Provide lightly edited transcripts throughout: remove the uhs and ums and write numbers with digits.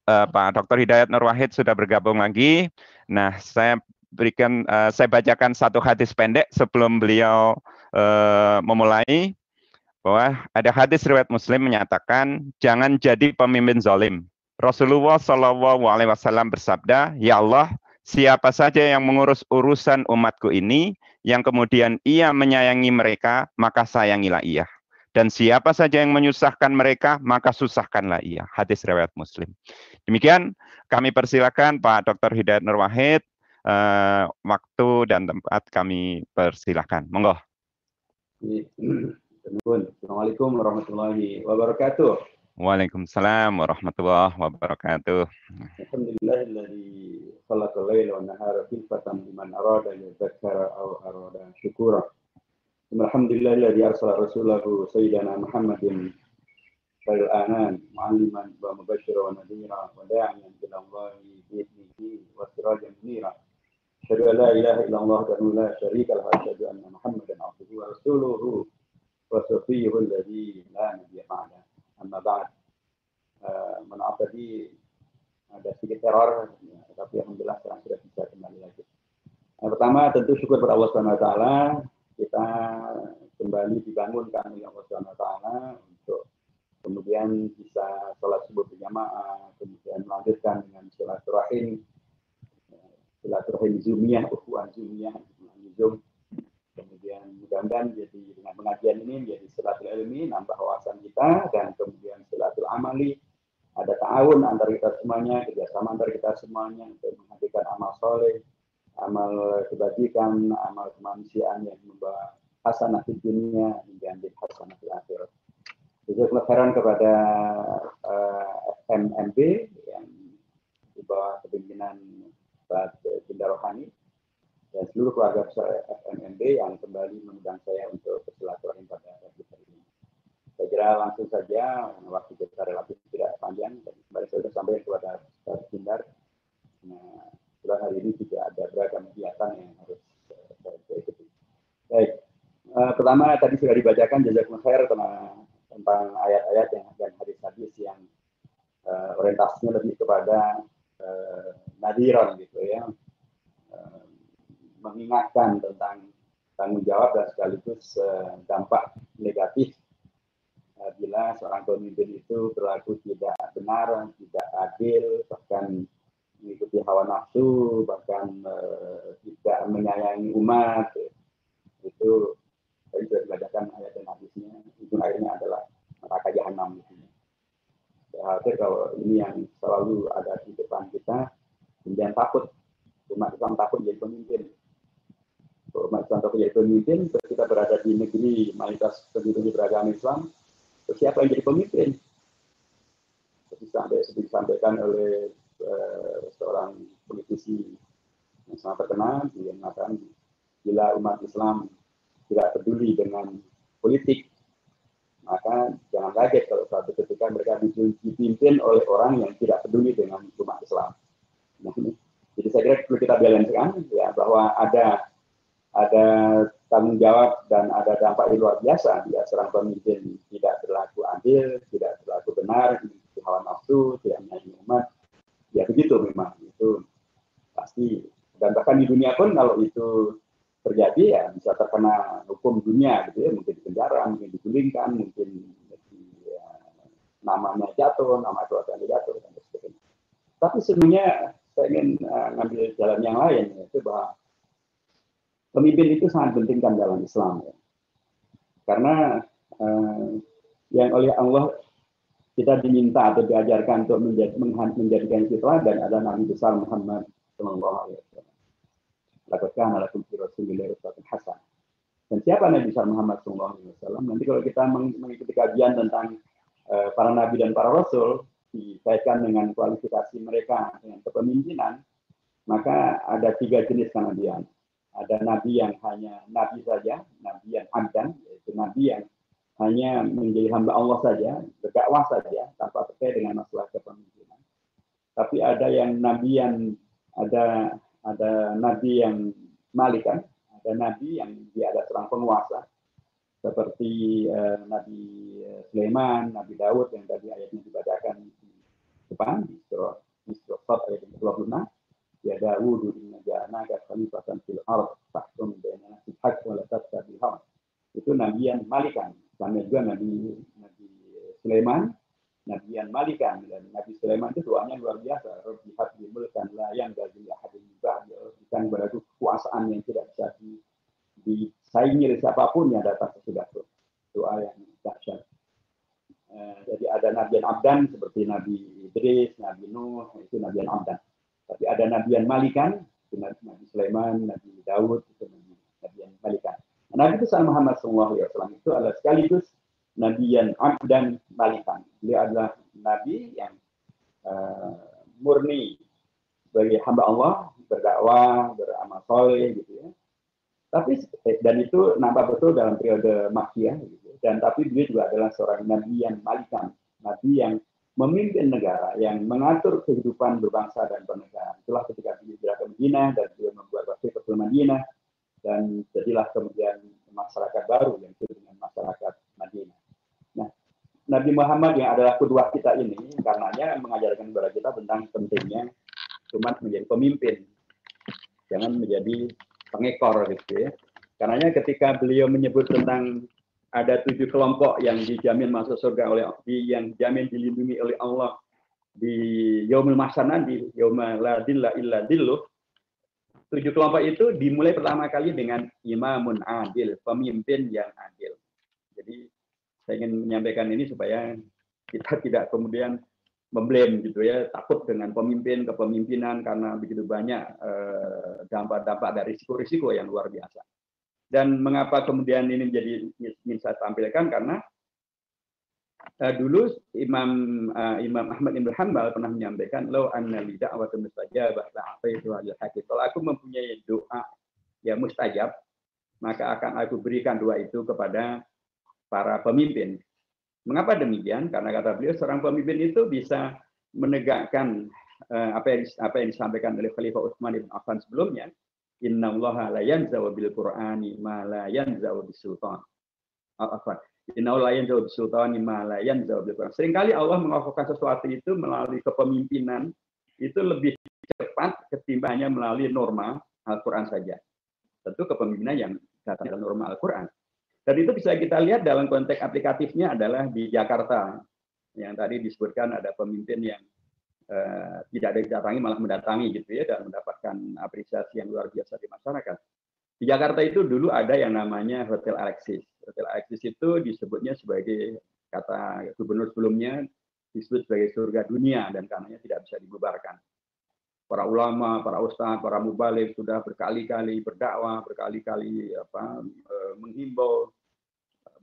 Pak Dr. Hidayat Nur Wahid sudah bergabung lagi. Nah, saya bacakan satu hadis pendek sebelum beliau memulai, bahwa ada hadis riwayat Muslim menyatakan jangan jadi pemimpin zalim. Rasulullah Shallallahu Alaihi Wasallam bersabda, ya Allah, siapa saja yang mengurus urusan umatku ini, yang kemudian ia menyayangi mereka, maka sayangilah ia. Dan siapa saja yang menyusahkan mereka, maka susahkanlah ia. Hadis riwayat Muslim. Demikian, kami persilakan Pak Dr. Hidayat Nur Wahid, waktu dan tempat kami persilakan. Monggo. Assalamualaikum warahmatullahi wabarakatuh. Waalaikumsalam warahmatullahi wabarakatuh. Alhamdulillahilladzi khalaqal laila wan nahara khilfatan liman arada yadhakkara aw arada syukura. Alhamdulillahilladzi arsala rasulahu sayyidina Muhammadin khairil anam mu'alliman wa mubasysyiran wa nadhira wa da'iyan ila Allahi bi'idnihi wa sirajan munira. Asyhadu an la ilaha illallah wa la syarika lahu wa asyhadu anna Muhammadan abduhu wa rasuluhu wa safiyuhu alladzi la nabiyya ba'da. Amma ba'd. Maaf tadi ada sedikit teror, ya, tapi alhamdulillah sekarang sudah bisa kembali lagi. Yang pertama tentu syukur kepada Allah Subhanahu wa taala, kita kembali dibangunkan oleh Allah Subhanahu wa taala untuk kemudian bisa sholat subuh berjamaah, kemudian melanjutkan dengan silaturahim Zoomiyah, ukhuwah Zoomiyah, Zoom. Kemudian mudah-mudahan jadi dengan pengajian ini menjadi silatul ilmi, nambah wawasan kita, dan kemudian silatul amali, ada ta'awun antara kita semuanya, kerjasama antara kita semuanya untuk menghadirkan amal soleh, amal kebajikan, amal kemanusiaan yang membawa hasanah di dunia hingga menjadi hasanah di akhirat. Juga khairan kepada FMMB yang di bawah kepimpinan Pak Dinda Rohani dan seluruh keluarga besar FMMB yang kembali mengundang saya untuk bersilaturahim pada hari ini. Saya kira langsung saja, waktu kita relatif tidak panjang, kembali saya sudah sampaikan kepada Pak Dinda. Nah, setelah hari ini juga ada beragam kegiatan yang harus saya ikuti. Baik, pertama tadi sudah dibacakan jazakumullah khair tentang ayat-ayat dan hadis-hadis yang orientasinya lebih kepada nadiran gitu ya. Mengingatkan tentang tanggung jawab dan sekaligus dampak negatif bila seorang pemimpin itu berlaku tidak benar, tidak adil, bahkan mengikuti hawa nafsu, bahkan tidak menyayangi umat. Itu tadi sudah dibacakan ayat dan hadisnya. Ujung akhirnya adalah neraka jahanam. Saya khawatir kalau ini yang selalu ada di depan kita, kemudian takut umat Islam takut jadi pemimpin. Umat Islam takut jadi pemimpin, kita berada di negeri mayoritas penduduk beragama Islam, siapa yang jadi pemimpin? Seperti disampaikan oleh seorang politisi yang sangat terkenal, dia mengatakan bila umat Islam tidak peduli dengan politik, maka jangan kaget kalau suatu ketika mereka dipimpin oleh orang yang tidak peduli dengan umat Islam. Nah, jadi saya kira perlu kita balancekan ya, bahwa ada tanggung jawab dan ada dampak yang luar biasa bila seorang pemimpin tidak berlaku adil, tidak berlaku benar, tidak hawa nafsu, tidak menyayangi umat. Ya begitu memang, itu pasti. Dan bahkan di dunia pun kalau itu terjadi ya bisa terkena hukum dunia gitu ya, mungkin di penjara, mungkin digulingkan, mungkin namanya jatuh, nama keluarganya jatuh dan sebagainya. Tapi sebenarnya saya ingin ngambil jalan yang lain, yaitu bahwa pemimpin itu sangat penting kan dalam Islam ya. Karena yang oleh Allah kita diminta atau diajarkan untuk menjadikan kita dan ada Nabi besar Muhammad Sallallahu Alaihi Wasallam. Laqad kana lakum fi Rasulillahi uswatun hasanah. Dan siapa Nabi besar Muhammad Sallallahu Alaihi Wasallam? Nanti kalau kita mengikuti kajian tentang para nabi dan para rasul dikaitkan dengan kualifikasi mereka dengan kepemimpinan, maka ada 3 jenis kenabian. Ada nabi yang hanya nabi saja, nabi yang abdan, yaitu nabi yang hanya menjadi hamba Allah saja, berdakwah saja, tanpa terkait dengan masalah kepemimpinan. Tapi ada yang nabi yang ada nabi yang malikan, ada nabi yang dia ada seorang penguasa, seperti Nabi Sulaiman, Nabi Daud yang tadi ayatnya dibacakan depan di surah Sad ayat 26, ya Dawud inna ja'alnaka khalifatan fil ardh fahkum baina nas bil haqq wa la tattabi'il hawa. Itu nabiyan malikan. Sama juga Nabi Sulaiman, nabiyan malikan. Dan Nabi Sulaiman itu doanya luar biasa. Rabbi habli mulkan la yanbaghi li ahadin min ba'di. Berikan kepadaku kekuasaan yang tidak bisa disaingi oleh siapapun yang datang sesudahku. Doa yang dahsyat. Jadi ada nabiyan abdan seperti Nabi Idris, Nabi Nuh, itu nabiyan abdan. Tapi ada nabiyan malikan, itu Nabi Sulaiman, Nabi Daud, itu nabiyan malikan. Nabi besar Muhammad SAW itu adalah sekaligus nabiyan abdan malikan. Dia adalah nabi yang murni sebagai hamba Allah, berdakwah, beramal soleh gitu ya. Tapi dan itu nampak betul dalam periode Makkiyah gitu. Dan tapi dia juga adalah seorang nabi yang malikan, nabi yang memimpin negara, yang mengatur kehidupan berbangsa dan bernegara. Itulah ketika dia ke Madinah dan dia membuat wakil ke Madinah, dan jadilah kemudian masyarakat baru yang disebut dengan masyarakat Madinah. Nah, Nabi Muhammad yang adalah kedua kita ini, karenanya mengajarkan kepada kita tentang pentingnya umat menjadi pemimpin, jangan menjadi pengekor gitu ya. Karenanya ketika beliau menyebut tentang ada 7 kelompok yang dijamin masuk surga oleh yang dijamin dilindungi oleh Allah di yaumul mahsyar nanti, yauma la dilla illa dilluh. 7 kelompok itu dimulai pertama kali dengan imamun adil, pemimpin yang adil. Jadi saya ingin menyampaikan ini supaya kita tidak kemudian memblame gitu ya, takut dengan pemimpin, kepemimpinan karena begitu banyak dampak-dampak dari risiko-risiko yang luar biasa. Dan mengapa kemudian ini menjadi ingin saya tampilkan karena dulu Imam Ahmad bin Hanbal pernah menyampaikan law anna li da'watun mustajabah la'ataitu al haqiq. Kalau aku mempunyai doa yang mustajab, maka akan aku berikan doa itu kepada para pemimpin. Mengapa demikian? Karena kata beliau seorang pemimpin itu bisa menegakkan apa yang disampaikan oleh Khalifah Utsman bin Affan sebelumnya. Innallaha la yanza'u bil Qur'ani ma la yanza'u bis sultan. Innallaha la yanza'u bis sultani ma la yanza'u bil Qur'an. Seringkali Allah mengakukan sesuatu itu melalui kepemimpinan itu lebih cepat ketimbangnya melalui norma Al-Qur'an saja. Tentu kepemimpinan yang datang dalam norma Al-Qur'an. Dan itu bisa kita lihat dalam konteks aplikatifnya adalah di Jakarta. Yang tadi disebutkan ada pemimpin yang tidak ada didatangi malah mendatangi gitu ya dan mendapatkan apresiasi yang luar biasa di masyarakat. Di Jakarta itu dulu ada yang namanya Hotel Alexis. Hotel Alexis itu disebutnya sebagai kata gubernur sebelumnya disebut sebagai surga dunia dan karenanya tidak bisa dibubarkan. Para ulama, para ustadz, para mubalik sudah berkali-kali berdakwah, berkali-kali menghimbau,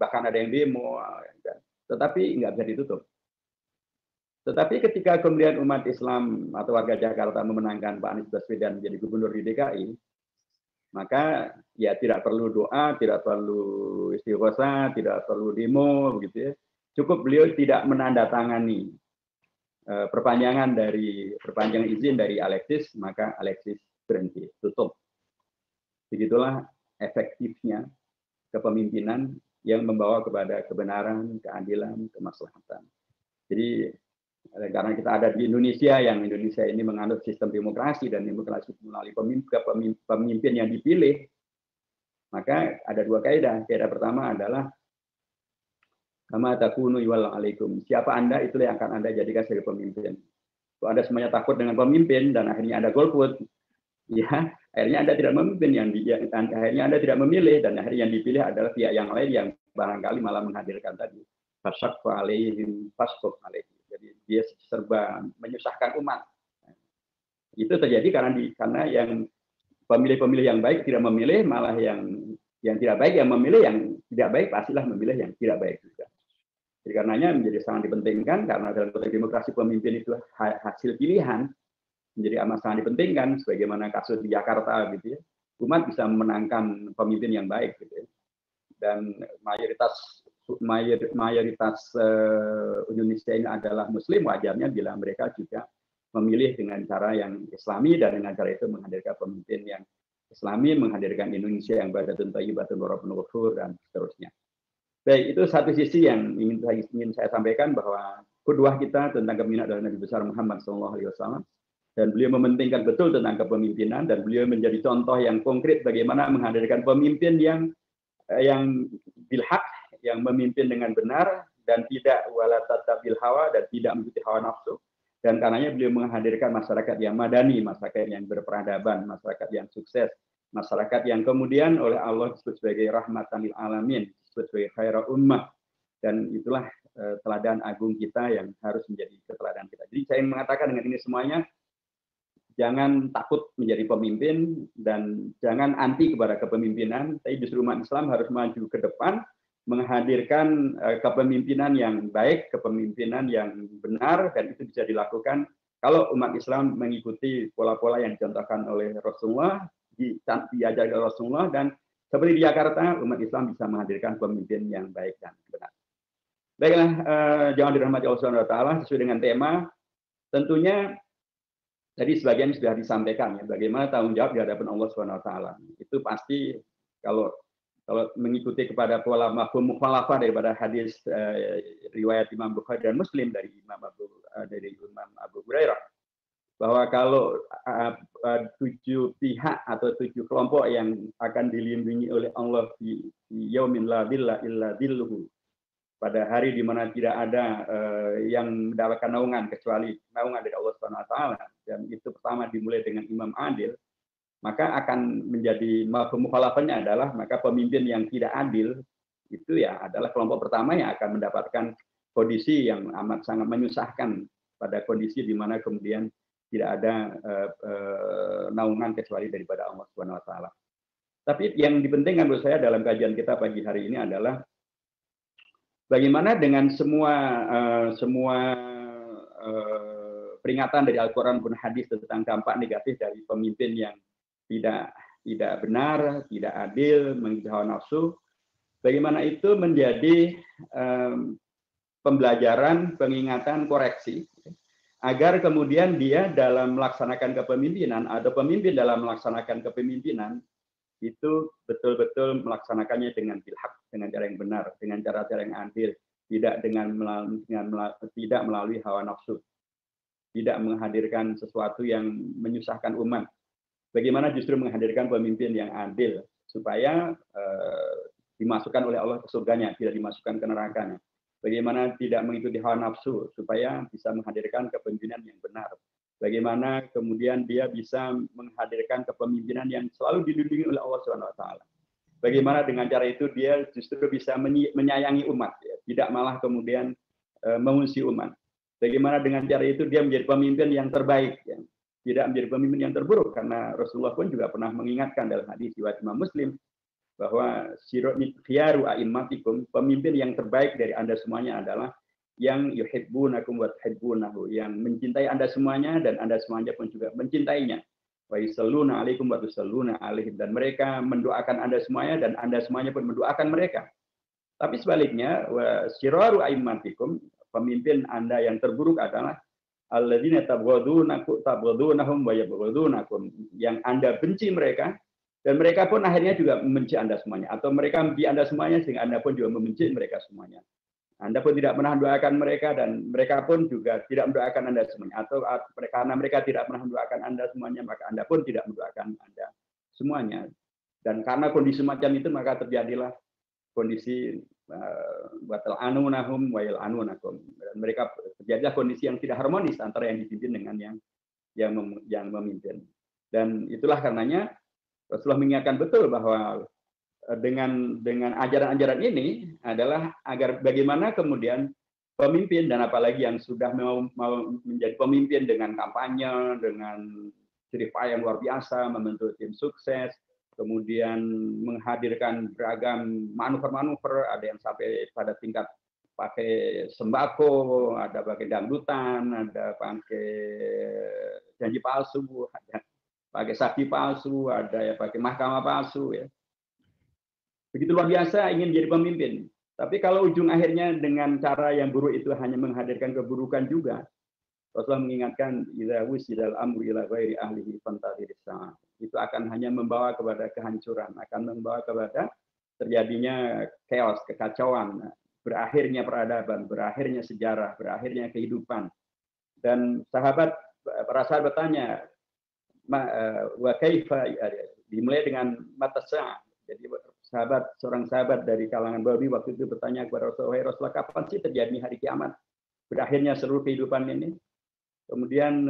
bahkan ada yang demo, tetapi nggak bisa ditutup. Tetapi ketika kemudian umat Islam atau warga Jakarta memenangkan Pak Anies Baswedan menjadi gubernur di DKI, maka ya tidak perlu doa, tidak perlu istighosah, tidak perlu demo, begitu ya. Cukup beliau tidak menandatangani perpanjangan izin dari Alexis, maka Alexis berhenti, tutup. Begitulah efektifnya kepemimpinan yang membawa kepada kebenaran, keadilan, kemaslahatan. Jadi karena kita ada di Indonesia, yang Indonesia ini menganut sistem demokrasi dan demokrasi melalui pemimpin yang dipilih, maka ada 2 kaidah. Kaidah pertama adalah kama takunu yuwalla alaikum. Siapa Anda, itulah yang akan Anda jadikan sebagai pemimpin. Kalau Anda semuanya takut dengan pemimpin dan akhirnya Anda golput, ya akhirnya Anda tidak memimpin, akhirnya Anda tidak memilih, dan akhirnya yang dipilih adalah pihak yang lain yang barangkali malah menghadirkan tadi fasyaqqa alaihim fasquq alaihim. Jadi dia serba menyusahkan umat. Itu terjadi karena yang pemilih-pemilih yang baik tidak memilih, malah yang tidak baik yang memilih yang tidak baik pastilah memilih yang tidak baik juga. Jadi karenanya menjadi sangat dipentingkan karena dalam konteks demokrasi pemimpin itu hasil pilihan, menjadi amat sangat dipentingkan sebagaimana kasus di Jakarta gitu ya. Umat bisa memenangkan pemimpin yang baik gitu ya. Dan mayoritas Indonesia ini adalah Muslim, wajarnya bila mereka juga memilih dengan cara yang Islami dan dengan cara itu menghadirkan pemimpin yang Islami, menghadirkan Indonesia yang baldatun thayyibatun wa rabbun ghafur dan seterusnya. Baik, itu satu sisi yang ingin saya sampaikan bahwa qudwah kita, tentang kepemimpinan adalah Nabi besar Muhammad SAW. Dan beliau mementingkan betul tentang kepemimpinan, dan beliau menjadi contoh yang konkret bagaimana menghadirkan pemimpin yang bilhaq, yang memimpin dengan benar dan tidak wala tatabil hawa, dan tidak mengikuti hawa nafsu. Dan karenanya beliau menghadirkan masyarakat yang madani, masyarakat yang berperadaban, masyarakat yang sukses, masyarakat yang kemudian oleh Allah disebut sebagai rahmatan lil alamin, disebut sebagai khairul ummah. Dan itulah teladan agung kita yang harus menjadi keteladan kita. Jadi saya mengatakan dengan ini semuanya, jangan takut menjadi pemimpin dan jangan anti kepada kepemimpinan, tapi justru umat Islam harus maju ke depan, menghadirkan kepemimpinan yang baik, kepemimpinan yang benar, dan itu bisa dilakukan kalau umat Islam mengikuti pola-pola yang dicontohkan oleh Rasulullah, diajarkan oleh Rasulullah, dan seperti di Jakarta, umat Islam bisa menghadirkan pemimpin yang baik dan benar. Baiklah, jangan dirahmati Allah Subhanahu wa taala, sesuai dengan tema, tentunya tadi sebagian sudah disampaikan ya, bagaimana tanggung jawab di hadapan Allah Subhanahu wa taala. Itu pasti kalau mengikuti kepada pola mafhum mukhalafah daripada hadis riwayat Imam Bukhari dan Muslim dari Imam Abu Hurairah, bahwa kalau 7 pihak atau 7 kelompok yang akan dilindungi oleh Allah di yaumin la dhilla illa dhilluhu, pada hari di mana tidak ada yang mendapatkan naungan kecuali naungan dari Allah Subhanahu wa taala, dan itu pertama dimulai dengan imam adil, maka akan menjadi mafhum mukhalafahnya adalah maka pemimpin yang tidak adil itu ya adalah kelompok pertama yang akan mendapatkan kondisi yang amat sangat menyusahkan, pada kondisi di mana kemudian tidak ada naungan kecuali daripada Allah Subhanahu wa taala. Tapi yang dipentingkan menurut saya dalam kajian kita pagi hari ini adalah bagaimana dengan semua peringatan dari Al-Quran maupun hadis tentang dampak negatif dari pemimpin yang tidak benar, tidak adil, mengikuti hawa nafsu, bagaimana itu menjadi pembelajaran, pengingatan, koreksi, agar kemudian dia dalam melaksanakan kepemimpinan atau pemimpin dalam melaksanakan kepemimpinan itu betul-betul melaksanakannya dengan bilhaq, dengan cara yang benar, dengan cara-cara yang adil, tidak tidak melalui hawa nafsu, tidak menghadirkan sesuatu yang menyusahkan umat. Bagaimana justru menghadirkan pemimpin yang adil supaya dimasukkan oleh Allah ke surganya, tidak dimasukkan ke nerakanya. Bagaimana tidak mengikuti hawa nafsu supaya bisa menghadirkan kepemimpinan yang benar. Bagaimana kemudian dia bisa menghadirkan kepemimpinan yang selalu dilindungi oleh Allah Subhanahu wa taala. Bagaimana dengan cara itu dia justru bisa menyayangi umat, ya, tidak malah kemudian mengungsi umat. Bagaimana dengan cara itu dia menjadi pemimpin yang terbaik, ya, tidak menjadi pemimpin yang terburuk, karena Rasulullah pun juga pernah mengingatkan dalam hadis riwayat Imam Muslim bahwa khiyaru a'immatikum, pemimpin yang terbaik dari Anda semuanya adalah yang yuhibbunakum wa tuhibbunahu, yang mencintai Anda semuanya dan Anda semuanya pun juga mencintainya. Wa yusalluna 'alaikum wa tusalluna 'alaihim, dan mereka mendoakan Anda semuanya dan Anda semuanya pun mendoakan mereka. Tapi sebaliknya, wa syiraru a'immatikum, pemimpin Anda yang terburuk adalah alladzina tabghadunahum wa yabghadunakum, yang Anda benci mereka dan mereka pun akhirnya juga membenci Anda semuanya, atau mereka membenci Anda semuanya sehingga Anda pun juga membenci mereka semuanya. Anda pun tidak pernah mendoakan mereka dan mereka pun juga tidak mendoakan Anda semuanya, atau karena mereka tidak pernah mendoakan Anda semuanya maka Anda pun tidak mendoakan Anda semuanya. Dan karena kondisi macam itu maka terjadilah kondisi batal anunahum wa yal'anunakum, dan mereka terjadilah kondisi yang tidak harmonis antara yang dipimpin dengan yang memimpin. Dan itulah karenanya Rasulullah mengingatkan betul bahwa dengan ajaran-ajaran ini adalah agar bagaimana kemudian pemimpin, dan apalagi yang sudah mau menjadi pemimpin dengan kampanye, dengan jeripaya yang luar biasa, membentuk tim sukses, kemudian menghadirkan beragam manuver-manuver, ada yang sampai pada tingkat pakai sembako, ada pakai dangdutan, ada pakai janji palsu, ada pakai saksi palsu, ada ya pakai mahkamah palsu, ya. Begitu luar biasa ingin jadi pemimpin. Tapi kalau ujung akhirnya dengan cara yang buruk itu hanya menghadirkan keburukan juga, Rasulullah mengingatkan, idza wusidal amru ila ghairi ahlihi fantadhiris sa'a. Itu akan hanya membawa kepada kehancuran, akan membawa kepada terjadinya chaos, kekacauan. berakhirnya peradaban, berakhirnya sejarah, berakhirnya kehidupan. Dan para sahabat bertanya, wa kaifa, dimulai dengan mata sa'ah. Jadi seorang sahabat dari kalangan Babi waktu itu bertanya kepada Rasulullah, kapan sih terjadi hari kiamat? Berakhirnya seluruh kehidupan ini. Kemudian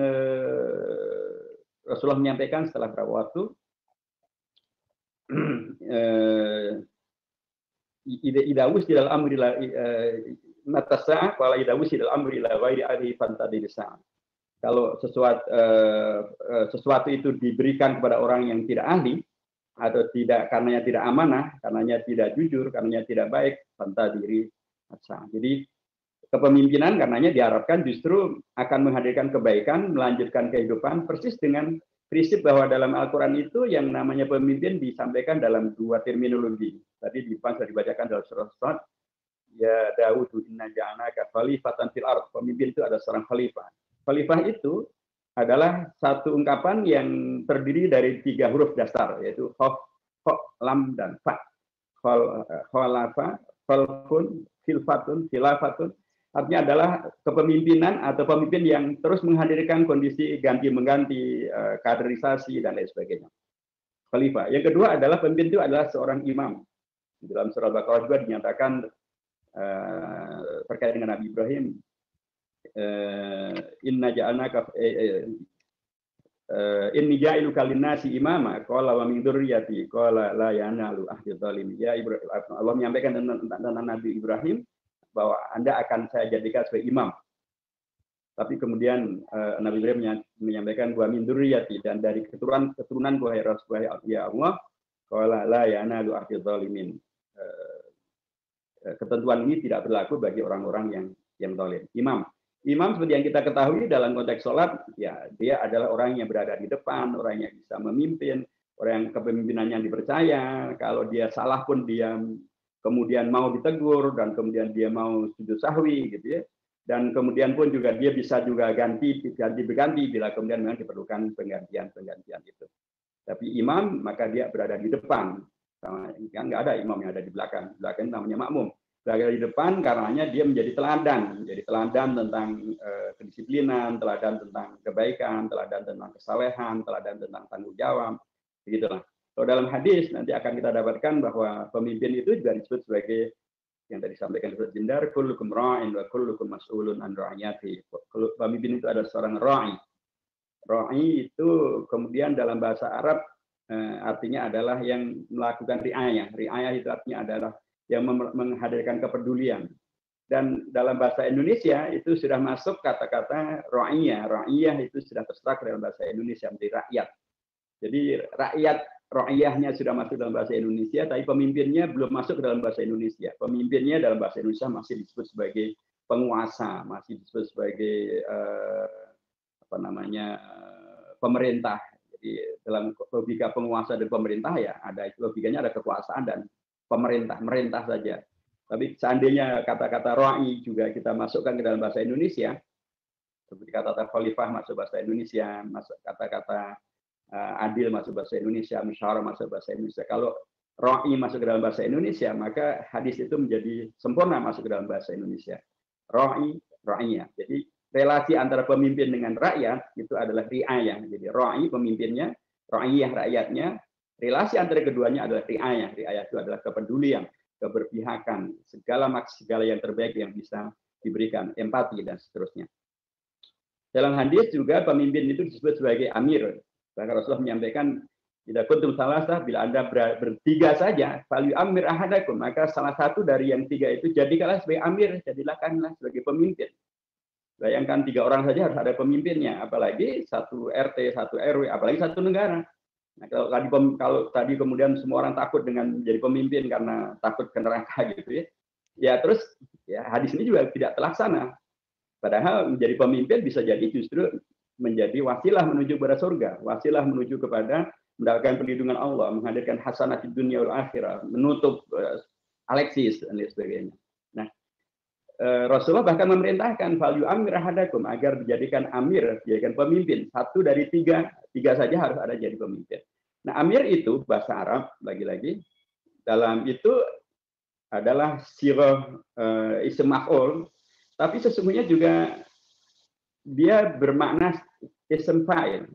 Rasulullah menyampaikan setelah beberapa waktu, idawus di dalam amri mata sa'ah, wala idawus di dalam amri la ghairi ahli fantadil sa'ah. Kalau sesuatu itu diberikan kepada orang yang tidak ahli, atau tidak karenanya tidak amanah, karenanya tidak jujur, karenanya tidak baik, fantadiri sa'ah. Jadi kepemimpinan karenanya diharapkan justru akan menghadirkan kebaikan, melanjutkan kehidupan, persis dengan prinsip bahwa dalam Al-Quran itu yang namanya pemimpin disampaikan dalam dua terminologi. Tadi di depan sudah dibacakan dalam surah Sad, ya Daud inna ja'alnaka khalifatan fil ardh. Pemimpin itu adalah seorang khalifah. Khalifah itu adalah satu ungkapan yang terdiri dari 3 huruf dasar, yaitu khof, lam, dan fa. Khalafa, khalfun, khilfatun, khilafatun. Artinya adalah kepemimpinan atau pemimpin yang terus menghadirkan kondisi ganti-mengganti, kaderisasi, dan lain sebagainya. Khalifah. Yang kedua adalah pemimpin itu adalah seorang imam. Dalam surah Al-Baqarah juga dinyatakan terkait dengan Nabi Ibrahim, inna ja'alnaka inni ja'iluka linnasi imama qala wa min dzurriyyati qala la yanalu ahdi dzalimin. Ya Ibrahim, Allah menyampaikan tentang Nabi Ibrahim bahwa Anda akan saya jadikan sebagai imam. Tapi kemudian Nabi Ibrahim menyampaikan wa min dzurriyyati, dan dari keturunan wahai Rasulullah ya Allah, qala la yanalu ahdi dzalimin. Ketentuan ini tidak berlaku bagi orang-orang yang zalim. Imam seperti yang kita ketahui dalam konteks sholat, ya dia adalah orang yang berada di depan, orang yang bisa memimpin, orang yang kepemimpinannya dipercaya. Kalau dia salah pun dia kemudian mau ditegur, dan kemudian dia mau sujud sahwi, gitu ya. Dan kemudian pun juga dia bisa juga ganti-berganti bila kemudian memang diperlukan penggantian itu. Tapi imam maka dia berada di depan. Kan nggak ada imam yang ada di belakang. Belakang namanya makmum. Berada di depan karenanya dia menjadi teladan tentang kedisiplinan, teladan tentang kebaikan, teladan tentang kesalehan, teladan tentang tanggung jawab, begitulah. Kalau dalam hadis nanti akan kita dapatkan bahwa pemimpin itu juga disebut sebagai yang tadi disampaikan Ustaz Jindar, kullukum ra'in wa kullukum mas'ulun an ra'iyati. Pemimpin itu adalah seorang ra'i. Ra'i itu kemudian dalam bahasa Arab artinya adalah yang melakukan riayah. Riayah itu artinya adalah yang menghadirkan kepedulian. Dan dalam bahasa Indonesia itu sudah masuk kata-kata ra'iyah. Ra'iyah itu sudah terserak dalam bahasa Indonesia menjadi rakyat. Jadi rakyat, ra'iyahnya sudah masuk dalam bahasa Indonesia, tapi pemimpinnya belum masuk ke dalam bahasa Indonesia. Pemimpinnya dalam bahasa Indonesia masih disebut sebagai penguasa, masih disebut sebagai pemerintah. Jadi dalam logika penguasa dan pemerintah ya ada logikanya, ada kekuasaan dan pemerintah, merintah saja. Tapi seandainya kata-kata ra'i juga kita masukkan ke dalam bahasa Indonesia, seperti kata-kata khalifah masuk bahasa Indonesia, masuk kata-kata adil masuk bahasa Indonesia, musyawarah masuk bahasa Indonesia. Kalau ra'i masuk ke dalam bahasa Indonesia, maka hadis itu menjadi sempurna masuk ke dalam bahasa Indonesia. Ra'i, ra'iyah. Jadi relasi antara pemimpin dengan rakyat itu adalah riayah. Jadi ra'i pemimpinnya, ra'iyah rakyatnya. Relasi antara keduanya adalah riayah. Riayah itu adalah kepedulian, keberpihakan, segala yang terbaik yang bisa diberikan, empati dan seterusnya. Dalam hadis juga pemimpin itu disebut sebagai amir. Bahkan Rasulullah menyampaikan, "Idza kuntum salasah, bila Anda bertiga saja, fal yu'ammir ahadakum, maka salah satu dari yang 3 itu jadikanlah sebagai amir, jadikanlah sebagai pemimpin." Bayangkan 3 orang saja harus ada pemimpinnya, apalagi 1 RT, 1 RW, apalagi 1 negara. Nah, kalau tadi kemudian semua orang takut dengan menjadi pemimpin karena takut ke neraka gitu ya. Ya terus ya hadis ini juga tidak terlaksana. Padahal menjadi pemimpin bisa jadi justru menjadi wasilah menuju kepada surga, wasilah menuju kepada mendapatkan perlindungan Allah, menghadirkan hasanah di dunia wal akhirah, menutup Alexis dan lain sebagainya. Nah, Rasulullah bahkan memerintahkan fal yu'ammir ahadakum, agar dijadikan amir, dijadikan pemimpin. 1 dari 3 saja harus ada jadi pemimpin. Nah, amir itu bahasa Arab lagi-lagi dalam itu adalah sirah isim maf'ul, tapi sesungguhnya juga dia bermakna isim fa'il.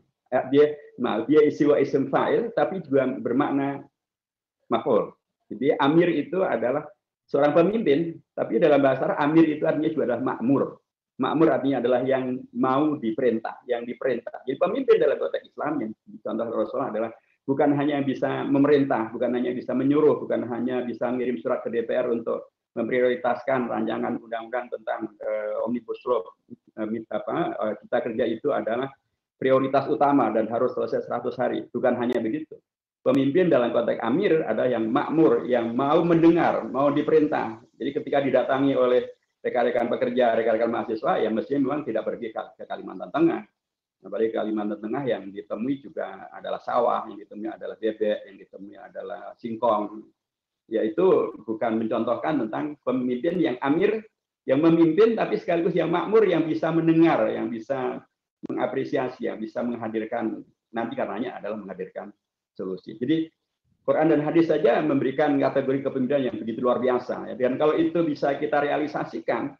Dia isim fa'il, tapi juga bermakna maf'ul. Jadi amir itu adalah seorang pemimpin, tapi dalam bahasa Arab amir itu artinya juga adalah makmur. Makmur artinya adalah yang mau diperintah, yang diperintah. Jadi pemimpin dalam konteks Islam yang contoh Rasulullah adalah bukan hanya bisa memerintah, bukan hanya bisa menyuruh, bukan hanya bisa mengirim surat ke DPR untuk memprioritaskan rancangan undang-undang tentang omnibus law. Kita kerja itu adalah prioritas utama dan harus selesai 100 hari. Bukan hanya begitu. Pemimpin dalam konteks amir adalah yang makmur, yang mau mendengar, mau diperintah. Jadi ketika didatangi oleh rekan-rekan pekerja, rekan-rekan mahasiswa, ya mestinya memang tidak pergi ke Kalimantan Tengah. Apalagi Kalimantan Tengah yang ditemui juga adalah sawah, yang ditemui adalah bebek, yang ditemui adalah singkong. Yaitu bukan mencontohkan tentang pemimpin yang amir, yang memimpin tapi sekaligus yang makmur, yang bisa mendengar, yang bisa mengapresiasi, yang bisa menghadirkan, nanti karenanya adalah menghadirkan solusi. Jadi Quran dan hadis saja memberikan kategori kepemimpinan yang begitu luar biasa. Dan kalau itu bisa kita realisasikan,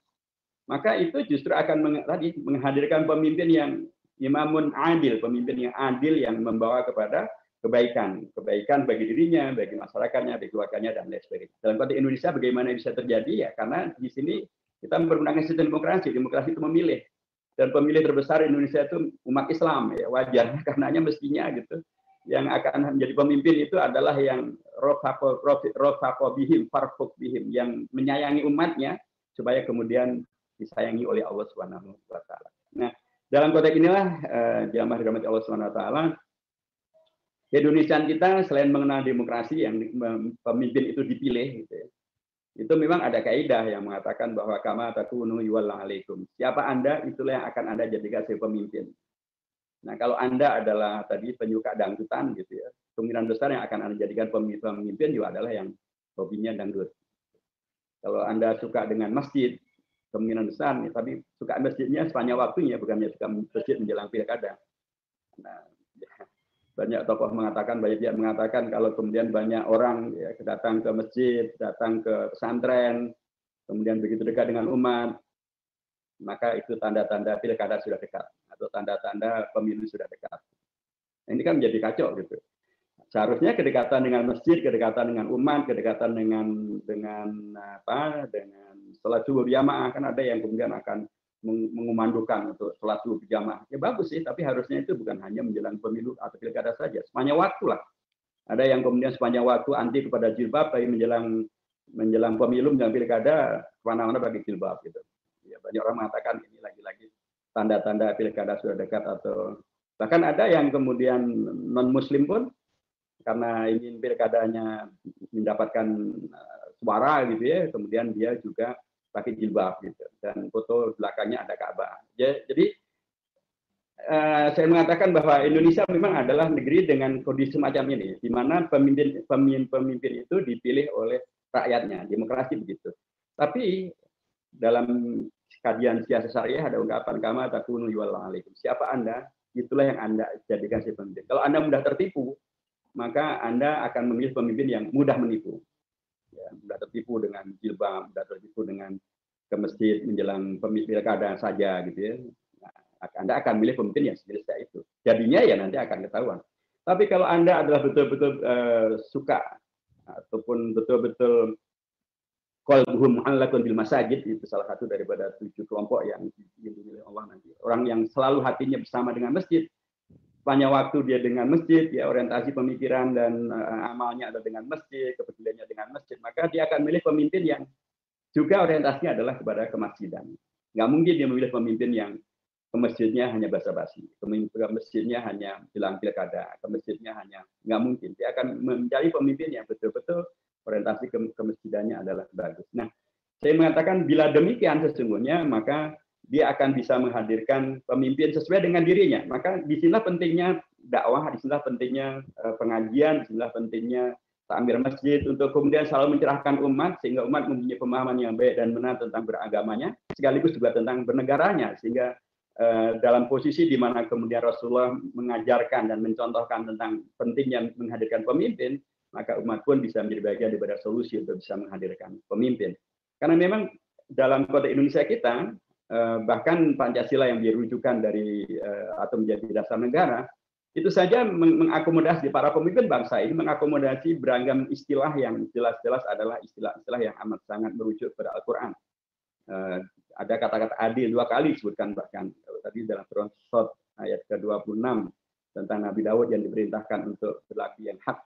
maka itu justru akan menghadirkan pemimpin yang imamun adil, pemimpin yang adil yang membawa kepada kebaikan bagi dirinya, bagi masyarakatnya, bagi keluarganya, dan lain sebagainya. Dalam konteks Indonesia bagaimana bisa terjadi ya? Karena di sini kita menggunakan sistem demokrasi itu memilih. Dan pemilih terbesar Indonesia itu umat Islam, ya wajar, karenanya mestinya gitu. Yang akan menjadi pemimpin itu adalah yang rofaqo bihim, farfuq bihim, yang menyayangi umatnya supaya kemudian disayangi oleh Allah Subhanahu wa taala. Nah, dalam konteks inilah jamaah dirahmati Allah Subhanahu wa taala, Indonesiaan kita selain mengenal demokrasi yang pemimpin itu dipilih gitu ya. Itu memang ada kaidah yang mengatakan bahwa kama takunu yuwalla alaikum. Siapa Anda, itulah yang akan Anda jadikan sebagai pemimpin. Nah, kalau Anda adalah tadi penyuka dangdutan gitu ya, kemungkinan besar yang akan Anda jadikan pemimpin juga adalah yang hobinya dangdut. Kalau Anda suka dengan masjid, kemungkinan besar nih, tapi suka masjidnya sepanjang waktunya, bukannya suka masjid menjelang pilkada. Nah, banyak tokoh mengatakan, banyak pihak mengatakan kalau kemudian banyak orang ya, datang ke masjid, datang ke pesantren, kemudian begitu dekat dengan umat, maka itu tanda-tanda pilkada sudah dekat atau tanda-tanda pemilu sudah dekat. Ini kan menjadi kacau gitu. Seharusnya kedekatan dengan masjid, kedekatan dengan umat, kedekatan dengan sholat subuh berjamaah, kan ada yang kemudian akan mengumandukan untuk sholat subuh berjamaah. Ya bagus sih, tapi harusnya itu bukan hanya menjelang pemilu atau pilkada saja, sepanjang waktu lah. Ada yang kemudian sepanjang waktu anti kepada jilbab, tapi menjelang pemilu, menjelang pilkada, kemana-mana pakai jilbab gitu. Ya, banyak orang mengatakan ini lagi-lagi tanda-tanda pilkada sudah dekat, atau bahkan ada yang kemudian non-muslim pun karena ingin pilkadanya mendapatkan suara gitu ya, kemudian dia juga pakai jilbab gitu, dan foto belakangnya ada Ka'bah. Jadi saya mengatakan bahwa Indonesia memang adalah negeri dengan kondisi semacam ini, di mana pemimpin itu dipilih oleh rakyatnya, demokrasi begitu. Tapi dalam kajian siasat syariah ada ungkapan kama takunu yuwalla alaikum. Siapa Anda, itulah yang Anda jadikan sebagai pemimpin. Kalau Anda mudah tertipu, maka Anda akan memilih pemimpin yang mudah menipu. Ya, mudah tertipu dengan jilbab, mudah tertipu dengan ke masjid menjelang pilkada saja gitu ya. Nah, Anda akan memilih pemimpin yang sejenis itu. Jadinya ya nanti akan ketahuan. Tapi kalau Anda adalah betul-betul suka ataupun betul-betul qalbuhum mu'allaqun bil masajid, itu salah satu daripada 7 kelompok yang dilindungi oleh Allah nanti. Orang yang selalu hatinya bersama dengan masjid, sepanjang waktu dia dengan masjid, ya orientasi pemikiran dan amalnya ada dengan masjid, kepeduliannya dengan masjid, maka dia akan memilih pemimpin yang juga orientasinya adalah kepada kemasjidan. Nggak mungkin dia memilih pemimpin yang ke masjidnya hanya basa-basi, ke masjidnya hanya bilang pilkada, ke masjidnya hanya, nggak mungkin. Dia akan mencari pemimpin yang betul-betul orientasi kemasjidannya adalah bagus. Nah, saya mengatakan bila demikian sesungguhnya maka dia akan bisa menghadirkan pemimpin sesuai dengan dirinya. Maka disinilah pentingnya dakwah, disinilah pentingnya pengajian, disinilah pentingnya takmir masjid untuk kemudian selalu mencerahkan umat sehingga umat mempunyai pemahaman yang baik dan benar tentang beragamanya, sekaligus juga tentang bernegaranya, sehingga dalam posisi di mana kemudian Rasulullah mengajarkan dan mencontohkan tentang pentingnya menghadirkan pemimpin, maka umat pun bisa menjadi bagian daripada solusi untuk bisa menghadirkan pemimpin. Karena memang dalam konteks Indonesia kita, bahkan Pancasila yang dirujukan dari atau menjadi dasar negara, itu saja mengakomodasi para pemimpin bangsa ini, mengakomodasi beragam istilah yang jelas-jelas adalah istilah-istilah yang amat sangat merujuk pada Al-Quran. Ada kata-kata adil 2 kali disebutkan, bahkan tadi dalam surah ayat ke-26 tentang Nabi Daud yang diperintahkan untuk berlaku yang hak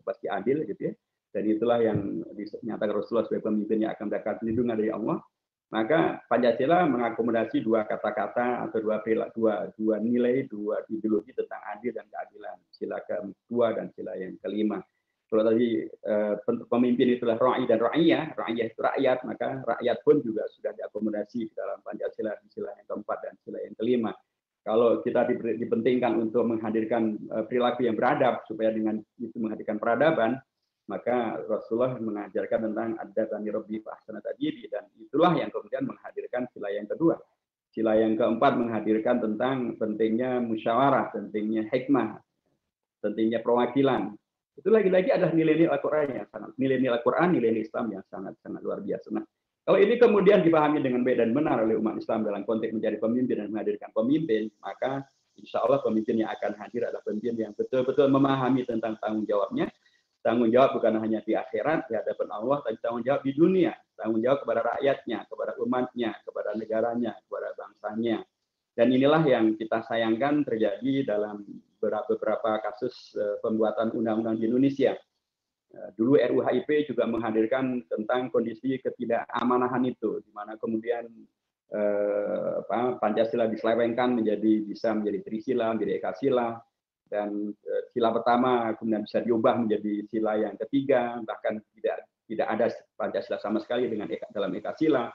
pasti adil gitu ya. Dan itulah yang dinyatakan Rasulullah sebagai pemimpin yang akan mendapat perlindungan dari Allah. Maka Pancasila mengakomodasi 2 kata-kata atau dua nilai, 2 ideologi tentang adil dan keadilan. Sila kedua dan sila yang kelima. Kalau tadi pemimpin itulah ra'i dan ra'iyah, ra'iyah itu rakyat, maka rakyat pun juga sudah diakomodasi dalam Pancasila di sila yang keempat dan sila yang kelima. Kalau kita dipentingkan untuk menghadirkan perilaku yang beradab, supaya dengan itu menghadirkan peradaban, maka Rasulullah mengajarkan tentang adabani rabbi fa ahsana ta'dibi, dan itulah yang kemudian menghadirkan sila yang kedua. Sila yang keempat menghadirkan tentang pentingnya musyawarah, pentingnya hikmah, pentingnya perwakilan. Itu lagi-lagi adalah nilai-nilai Al-Qur'an yang sangat nilai-nilai Al-Qur'an, nilai Islam yang sangat-sangat luar biasa. Nah, kalau ini kemudian dipahami dengan baik dan benar oleh umat Islam dalam konteks mencari pemimpin dan menghadirkan pemimpin, maka insya Allah pemimpin yang akan hadir adalah pemimpin yang betul-betul memahami tentang tanggung jawabnya. Tanggung jawab bukan hanya di akhirat, di hadapan Allah, tapi tanggung jawab di dunia. Tanggung jawab kepada rakyatnya, kepada umatnya, kepada negaranya, kepada bangsanya. Dan inilah yang kita sayangkan terjadi dalam beberapa kasus pembuatan undang-undang di Indonesia. Dulu RUHIP juga menghadirkan tentang kondisi ketidakamanan itu, di mana kemudian Pancasila diselewengkan bisa menjadi Trisila, menjadi Ekasila, dan sila pertama kemudian bisa diubah menjadi sila yang ketiga, bahkan tidak ada Pancasila sama sekali dalam Ekasila.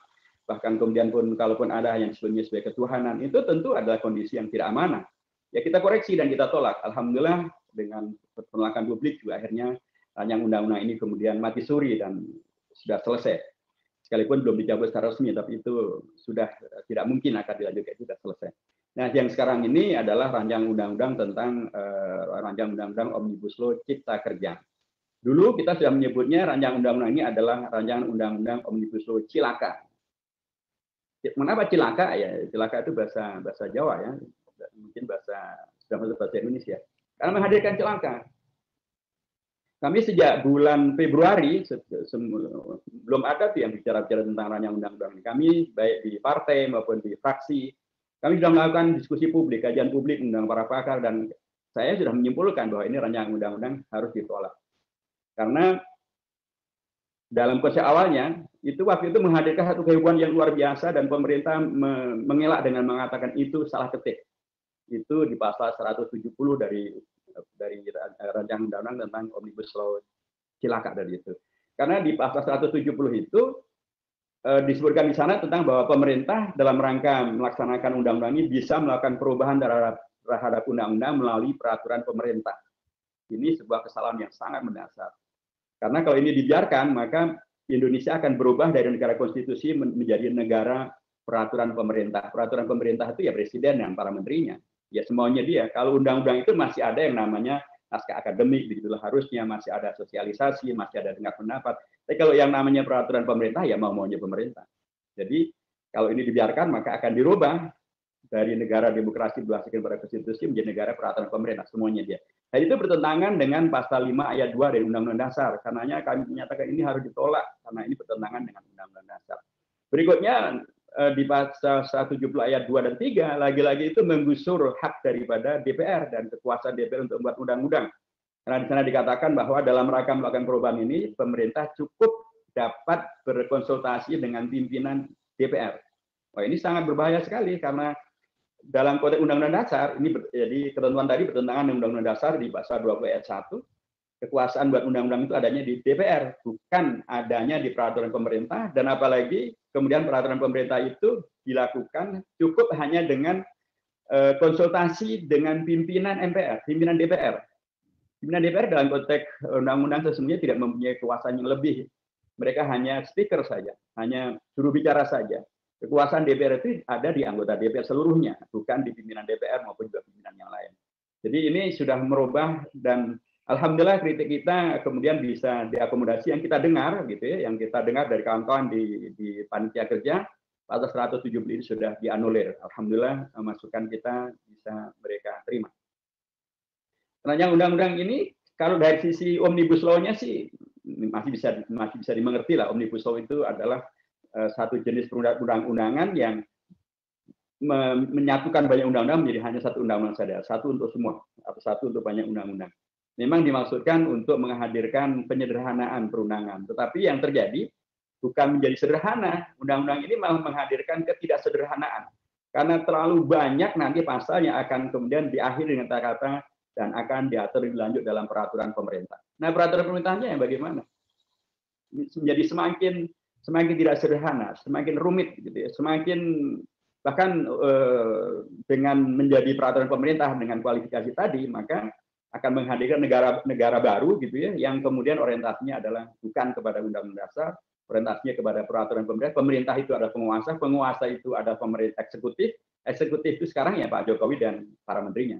Bahkan kemudian pun kalaupun ada yang sebelumnya sebagai ketuhanan, itu tentu adalah kondisi yang tidak amanah. Ya kita koreksi dan kita tolak. Alhamdulillah dengan penolakan publik juga akhirnya yang undang-undang ini kemudian mati suri dan sudah selesai. Sekalipun belum dicabut secara resmi, tapi itu sudah tidak mungkin akan dilanjutkan, sudah selesai. Nah, yang sekarang ini adalah rancangan undang-undang tentang rancangan undang-undang Omnibus Law Cipta Kerja. Dulu kita sudah menyebutnya rancangan undang-undang ini adalah rancangan undang-undang Omnibus Law Cilaka. Mengapa cilaka? Ya, cilaka itu bahasa Jawa ya, mungkin sudah masuk bahasa Indonesia. Karena menghadirkan cilaka. Kami sejak bulan Februari belum ada tuh yang bicara-bicara tentang rancangan undang-undang ini. Kami baik di partai maupun di fraksi, kami sudah melakukan diskusi publik, kajian publik, undang para pakar, dan saya sudah menyimpulkan bahwa ini rancangan undang-undang harus ditolak. Karena dalam konsep awalnya, itu waktu itu menghadirkan satu kehebohan yang luar biasa dan pemerintah mengelak dengan mengatakan itu salah ketik. Itu di pasal 170 dari rancangan undang-undang tentang Omnibus Law Cilaka dari itu. Karena di pasal 170 itu disebutkan di sana tentang bahwa pemerintah dalam rangka melaksanakan undang-undang ini bisa melakukan perubahan terhadap undang-undang melalui peraturan pemerintah. Ini sebuah kesalahan yang sangat mendasar. Karena kalau ini dibiarkan, maka Indonesia akan berubah dari negara konstitusi menjadi negara peraturan pemerintah. Peraturan pemerintah itu ya presiden dan para menterinya. Ya semuanya dia. Kalau undang-undang itu masih ada yang namanya naskah akademik, begitulah harusnya masih ada sosialisasi, masih ada dengar pendapat. Tapi kalau yang namanya peraturan pemerintah, ya mau-maunya pemerintah. Jadi kalau ini dibiarkan, maka akan dirubah dari negara demokrasi berdasarkan pada konstitusi menjadi negara peraturan pemerintah, semuanya dia. Dan itu bertentangan dengan pasal 5 ayat 2 dari Undang-Undang Dasar. Karenanya kami menyatakan ini harus ditolak, karena ini bertentangan dengan Undang-Undang Dasar. Berikutnya, di pasal 170 ayat 2 dan 3, lagi-lagi itu menggusur hak daripada DPR dan kekuasaan DPR untuk membuat undang-undang. Karena di sana dikatakan bahwa dalam rangka melakukan perubahan ini, pemerintah cukup dapat berkonsultasi dengan pimpinan DPR. Wah, ini sangat berbahaya sekali, karena dalam konteks Undang-Undang Dasar, ini jadi ketentuan tadi bertentangan dengan Undang-Undang Dasar di pasal 20 ayat 1, kekuasaan buat undang-undang itu adanya di DPR, bukan adanya di peraturan pemerintah, dan apalagi kemudian peraturan pemerintah itu dilakukan cukup hanya dengan konsultasi dengan pimpinan MPR, pimpinan DPR. Pimpinan DPR dalam konteks undang-undang sesungguhnya tidak mempunyai kekuasaan yang lebih. Mereka hanya speaker saja, hanya juru bicara saja. Kekuasaan DPR itu ada di anggota DPR seluruhnya, bukan di pimpinan DPR maupun juga pimpinan yang lain. Jadi ini sudah merubah dan Alhamdulillah kritik kita kemudian bisa diakomodasi yang kita dengar gitu ya, yang kita dengar dari kawan-kawan di panitia kerja, pasal 170 ini sudah dianulir. Alhamdulillah masukan kita bisa mereka terima. Karena undang-undang ini kalau dari sisi omnibus law-nya sih masih bisa dimengerti lah. Omnibus law itu adalah satu jenis perundang-undangan yang menyatukan banyak undang-undang menjadi hanya satu undang-undang saja, satu untuk semua atau satu untuk banyak undang-undang. Memang dimaksudkan untuk menghadirkan penyederhanaan perundangan, tetapi yang terjadi bukan menjadi sederhana. Undang-undang ini malah menghadirkan ketidaksederhanaan karena terlalu banyak nanti pasal yang akan kemudian diakhiri dengan kata-kata dan akan diatur lebih lanjut dalam peraturan pemerintah. Nah, peraturan pemerintahnya yang bagaimana? Menjadi semakin tidak sederhana, semakin rumit gitu ya, semakin bahkan dengan menjadi peraturan pemerintah dengan kualifikasi tadi, maka akan menghadirkan negara baru gitu ya, yang kemudian orientasinya adalah bukan kepada undang-undang dasar, orientasinya kepada peraturan pemerintah. Pemerintah itu adalah penguasa, penguasa itu adalah pemerintah eksekutif, eksekutif itu sekarang ya Pak Jokowi dan para menterinya.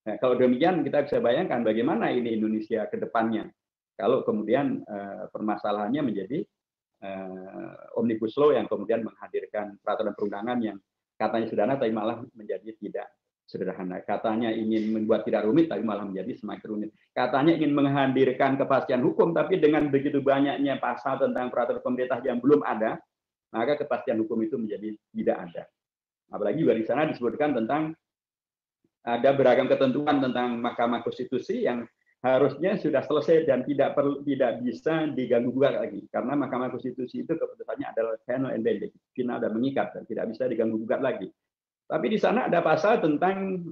Nah, kalau demikian kita bisa bayangkan bagaimana ini Indonesia ke depannya. Kalau kemudian permasalahannya menjadi omnibus law yang kemudian menghadirkan peraturan perundangan yang katanya sederhana tapi malah menjadi tidak sederhana. Katanya ingin membuat tidak rumit tapi malah menjadi semakin rumit. Katanya ingin menghadirkan kepastian hukum tapi dengan begitu banyaknya pasal tentang peraturan pemerintah yang belum ada, maka kepastian hukum itu menjadi tidak ada. Apalagi juga di sana disebutkan tentang ada beragam ketentuan tentang Mahkamah Konstitusi yang harusnya sudah selesai dan tidak bisa diganggu gugat lagi karena Mahkamah Konstitusi itu keputusannya adalah final and binding, final dan mengikat dan tidak bisa diganggu gugat lagi. Tapi di sana ada pasal tentang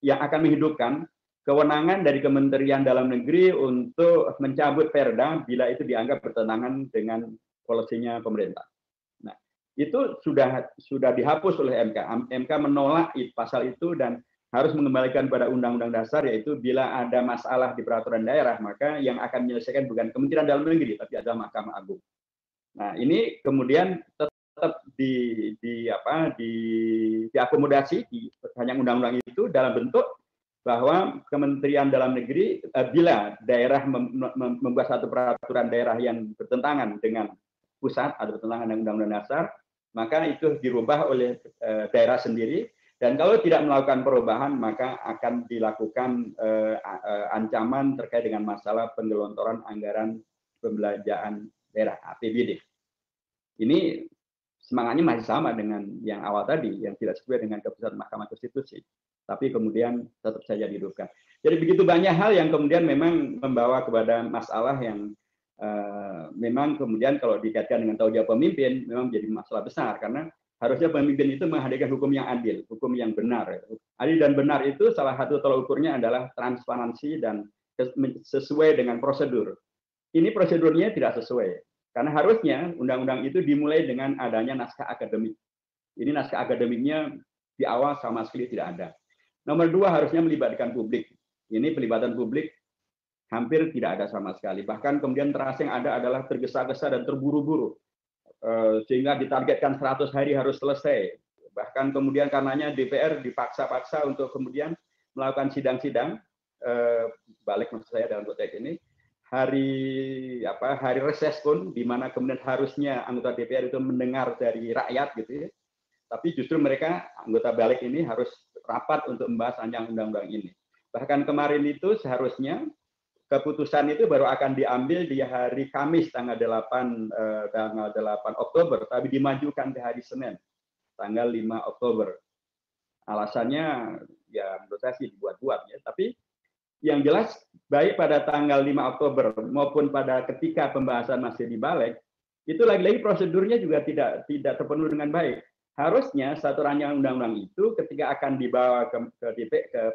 yang akan menghidupkan kewenangan dari Kementerian Dalam Negeri untuk mencabut perda bila itu dianggap bertentangan dengan polisinya pemerintah. Nah, itu sudah dihapus oleh MK. MK menolak pasal itu dan harus mengembalikan pada Undang-Undang Dasar, yaitu bila ada masalah di peraturan daerah, maka yang akan menyelesaikan bukan Kementerian Dalam Negeri, tapi adalah Mahkamah Agung. Nah, ini kemudian tetap diakomodasi di perpanjang undang-undang itu dalam bentuk bahwa Kementerian Dalam Negeri bila daerah membuat satu peraturan daerah yang bertentangan dengan pusat atau bertentangan dengan Undang-Undang Dasar, maka itu dirubah oleh daerah sendiri. Dan kalau tidak melakukan perubahan, maka akan dilakukan ancaman terkait dengan masalah penggelontoran anggaran pembelanjaan daerah APBD. Ini semangatnya masih sama dengan yang awal tadi, yang tidak sesuai dengan keputusan Mahkamah Konstitusi. Tapi kemudian tetap saja dihidupkan. Jadi begitu banyak hal yang kemudian memang membawa kepada masalah yang memang kemudian kalau dikaitkan dengan tanggung jawab pemimpin, memang menjadi masalah besar. Karena harusnya pemimpin itu menghadirkan hukum yang adil, hukum yang benar. Adil dan benar itu salah satu tolak ukurnya adalah transparansi dan sesuai dengan prosedur. Ini prosedurnya tidak sesuai. Karena harusnya undang-undang itu dimulai dengan adanya naskah akademik. Ini naskah akademiknya di awal sama sekali tidak ada. Nomor 2 harusnya melibatkan publik. Ini pelibatan publik hampir tidak ada sama sekali. Bahkan kemudian terasa yang ada adalah tergesa-gesa dan terburu-buru. Sehingga ditargetkan 100 hari harus selesai. Bahkan kemudian karenanya DPR dipaksa-paksa untuk kemudian melakukan sidang-sidang balik maksud saya dalam konteks ini hari reses pun di mana kemudian harusnya anggota DPR itu mendengar dari rakyat gitu ya. Tapi justru mereka anggota balik ini harus rapat untuk membahas rancangan undang-undang ini. Bahkan kemarin itu seharusnya keputusan itu baru akan diambil di hari Kamis tanggal 8 Oktober, tapi dimajukan ke hari Senin tanggal 5 Oktober. Alasannya ya menurut saya sih dibuat-buat ya, tapi yang jelas baik pada tanggal 5 Oktober maupun pada ketika pembahasan masih di balik, itu lagi-lagi prosedurnya juga tidak terpenuhi dengan baik. Harusnya satu rancangan undang-undang itu ketika akan dibawa ke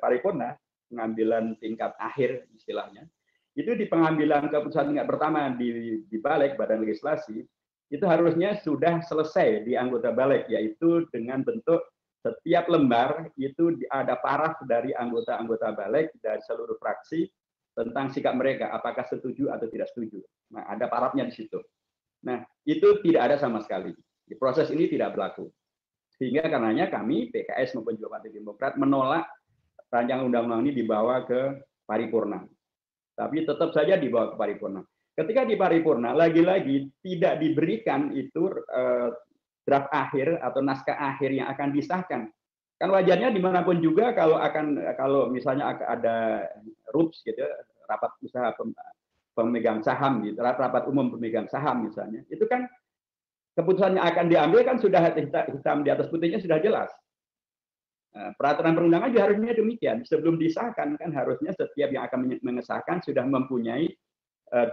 paripurna, pengambilan tingkat akhir istilahnya, itu di pengambilan keputusan tingkat pertama di balik badan legislasi, itu harusnya sudah selesai di anggota balik, yaitu dengan bentuk setiap lembar itu ada paraf dari anggota-anggota balik dari seluruh fraksi tentang sikap mereka, apakah setuju atau tidak setuju. Nah, ada parafnya di situ. Nah, itu tidak ada sama sekali. Di proses ini tidak berlaku. Sehingga karenanya kami, PKS maupun juga Partai Demokrat, menolak rancangan undang-undang ini dibawa ke paripurna. Tapi tetap saja dibawa ke paripurna. Ketika di paripurna, lagi-lagi tidak diberikan itu draft akhir atau naskah akhir yang akan disahkan. Kan wajarnya dimanapun juga kalau misalnya ada RUPS gitu, rapat usaha pemegang saham gitu, rapat umum pemegang saham misalnya, itu kan keputusan yang akan diambil kan sudah hitam di atas putihnya sudah jelas. Peraturan perundangan juga harusnya demikian. Sebelum disahkan kan harusnya setiap yang akan mengesahkan sudah mempunyai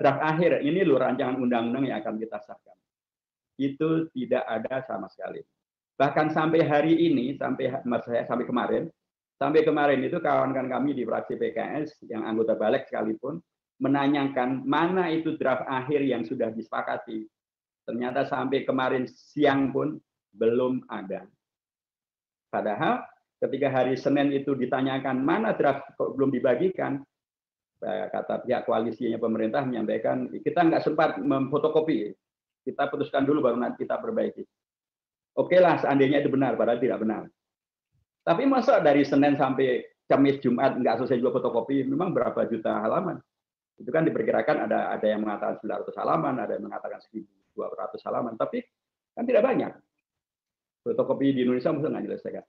draft akhir. Ini loh rancangan undang-undang yang akan kita sahkan. Itu tidak ada sama sekali. Bahkan sampai hari ini, sampai kemarin itu kawan-kawan kami di fraksi PKS yang anggota balik sekalipun menanyakan mana itu draft akhir yang sudah disepakati. Ternyata sampai kemarin siang pun belum ada. Padahal ketika hari Senin itu ditanyakan mana draft kok belum dibagikan, kata pihak koalisinya pemerintah menyampaikan kita nggak sempat memfotokopi, kita putuskan dulu baru nanti kita perbaiki. Oke lah, seandainya itu benar, padahal tidak benar. Tapi masa dari Senin sampai Kamis Jumat nggak selesai juga fotokopi, memang berapa juta halaman? Itu kan diperkirakan ada yang mengatakan 900 halaman, ada yang mengatakan 1.200 halaman, tapi kan tidak banyak. Fotokopi di Indonesia mungkin nggak diselesaikan.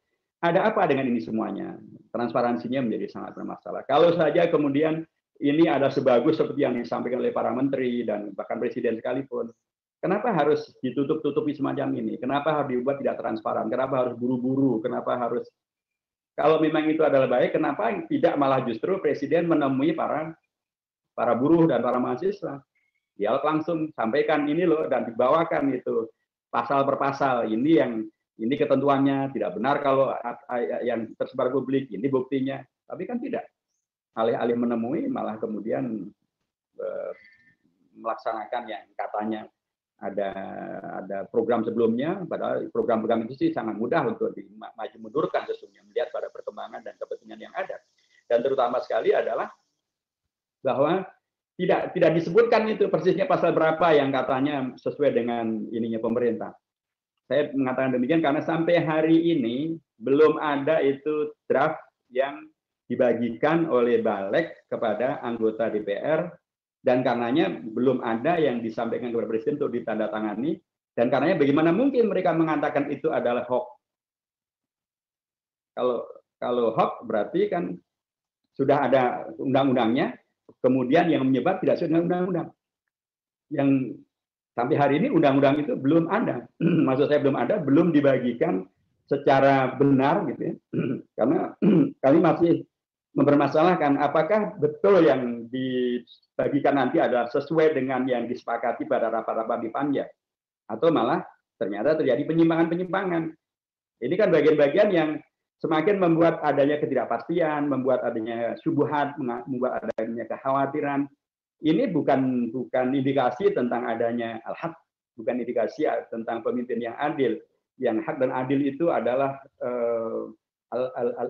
Ada apa dengan ini semuanya? Transparansinya menjadi sangat bermasalah. Kalau saja kemudian ini ada sebagus seperti yang disampaikan oleh para menteri dan bahkan presiden sekalipun, kenapa harus ditutup-tutupi semacam ini? Kenapa harus dibuat tidak transparan? Kenapa harus buru-buru? Kenapa harus, kalau memang itu adalah baik, kenapa tidak malah justru presiden menemui para buruh dan para mahasiswa? Dialog langsung, sampaikan ini loh, dan dibawakan itu pasal per pasal. Ini ketentuannya tidak benar kalau yang tersebar publik, ini buktinya. Tapi kan tidak. Alih-alih menemui, malah kemudian melaksanakan yang katanya ada program sebelumnya, padahal program-program itu sih sangat mudah untuk maju mundurkan sesungguhnya melihat pada perkembangan dan kepentingan yang ada. Dan terutama sekali adalah bahwa tidak disebutkan itu persisnya pasal berapa yang katanya sesuai dengan ininya pemerintah. Saya mengatakan demikian karena sampai hari ini belum ada itu draft yang dibagikan oleh Balik kepada anggota DPR, dan karenanya belum ada yang disampaikan kepada Presiden untuk ditandatangani, dan karenanya bagaimana mungkin mereka mengatakan itu adalah hoax. Kalau hoax berarti kan sudah ada undang-undangnya, kemudian yang menyebar tidak sesuai dengan undang-undang. Yang sampai hari ini undang-undang itu belum ada. Maksud saya belum ada, belum dibagikan secara benar gitu ya. Karena kami masih mempermasalahkan apakah betul yang dibagikan nanti adalah sesuai dengan yang disepakati pada rapat-rapat di Panja, atau malah ternyata terjadi penyimpangan-penyimpangan. Ini kan bagian-bagian yang semakin membuat adanya ketidakpastian, membuat adanya syubhat, membuat adanya kekhawatiran. Ini bukan indikasi tentang adanya al-haq, bukan indikasi tentang pemimpin yang adil. Yang hak dan adil itu adalah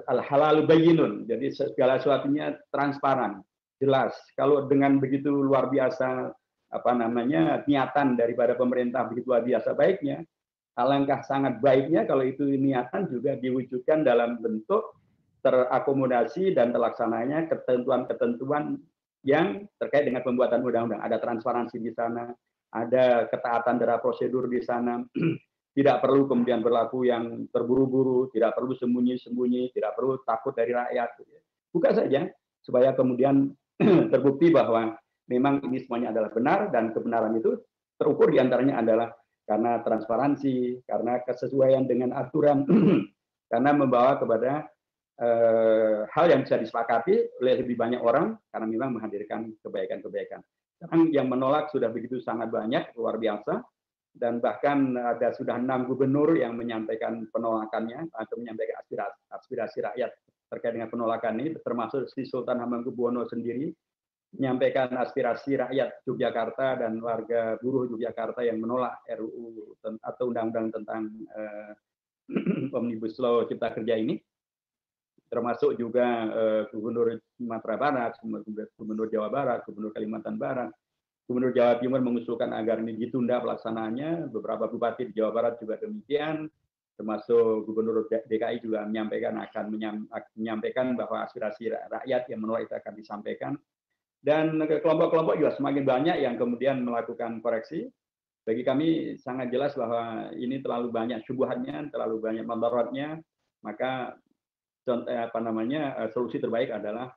al-halal bayyinun. Jadi segala sesuatunya transparan, jelas. Kalau dengan begitu luar biasa niatan daripada pemerintah begitu luar biasa baiknya, alangkah sangat baiknya kalau itu niatan juga diwujudkan dalam bentuk terakomodasi dan terlaksananya ketentuan-ketentuan yang terkait dengan pembuatan undang-undang. Ada transparansi di sana, ada ketaatan terhadap prosedur di sana. Tidak perlu kemudian berlaku yang terburu-buru, tidak perlu sembunyi-sembunyi, tidak perlu takut dari rakyat. Buka saja supaya kemudian terbukti bahwa memang ini semuanya adalah benar, dan kebenaran itu terukur diantaranya adalah karena transparansi, karena kesesuaian dengan aturan, karena membawa kepada hal yang bisa disepakati oleh lebih banyak orang, karena memang menghadirkan kebaikan-kebaikan. Sekarang yang menolak sudah begitu sangat banyak, luar biasa. Dan bahkan ada sudah 6 gubernur yang menyampaikan penolakannya atau menyampaikan aspirasi rakyat terkait dengan penolakan ini, termasuk Sri Sultan Hamengkubuwono sendiri menyampaikan aspirasi rakyat Yogyakarta dan warga buruh Yogyakarta yang menolak RUU atau undang-undang tentang Omnibus Law Cipta Kerja ini, termasuk juga Gubernur Sumatera Barat, Gubernur Jawa Barat, Gubernur Kalimantan Barat. Gubernur Jawa Timur mengusulkan agar ini ditunda pelaksanaannya, beberapa bupati di Jawa Barat juga demikian, termasuk Gubernur DKI juga menyampaikan akan menyampaikan bahwa aspirasi rakyat yang menolak itu akan disampaikan. Dan kelompok-kelompok juga semakin banyak yang kemudian melakukan koreksi. Bagi kami sangat jelas bahwa ini terlalu banyak syubhatnya, terlalu banyak mandorotnya, maka solusi terbaik adalah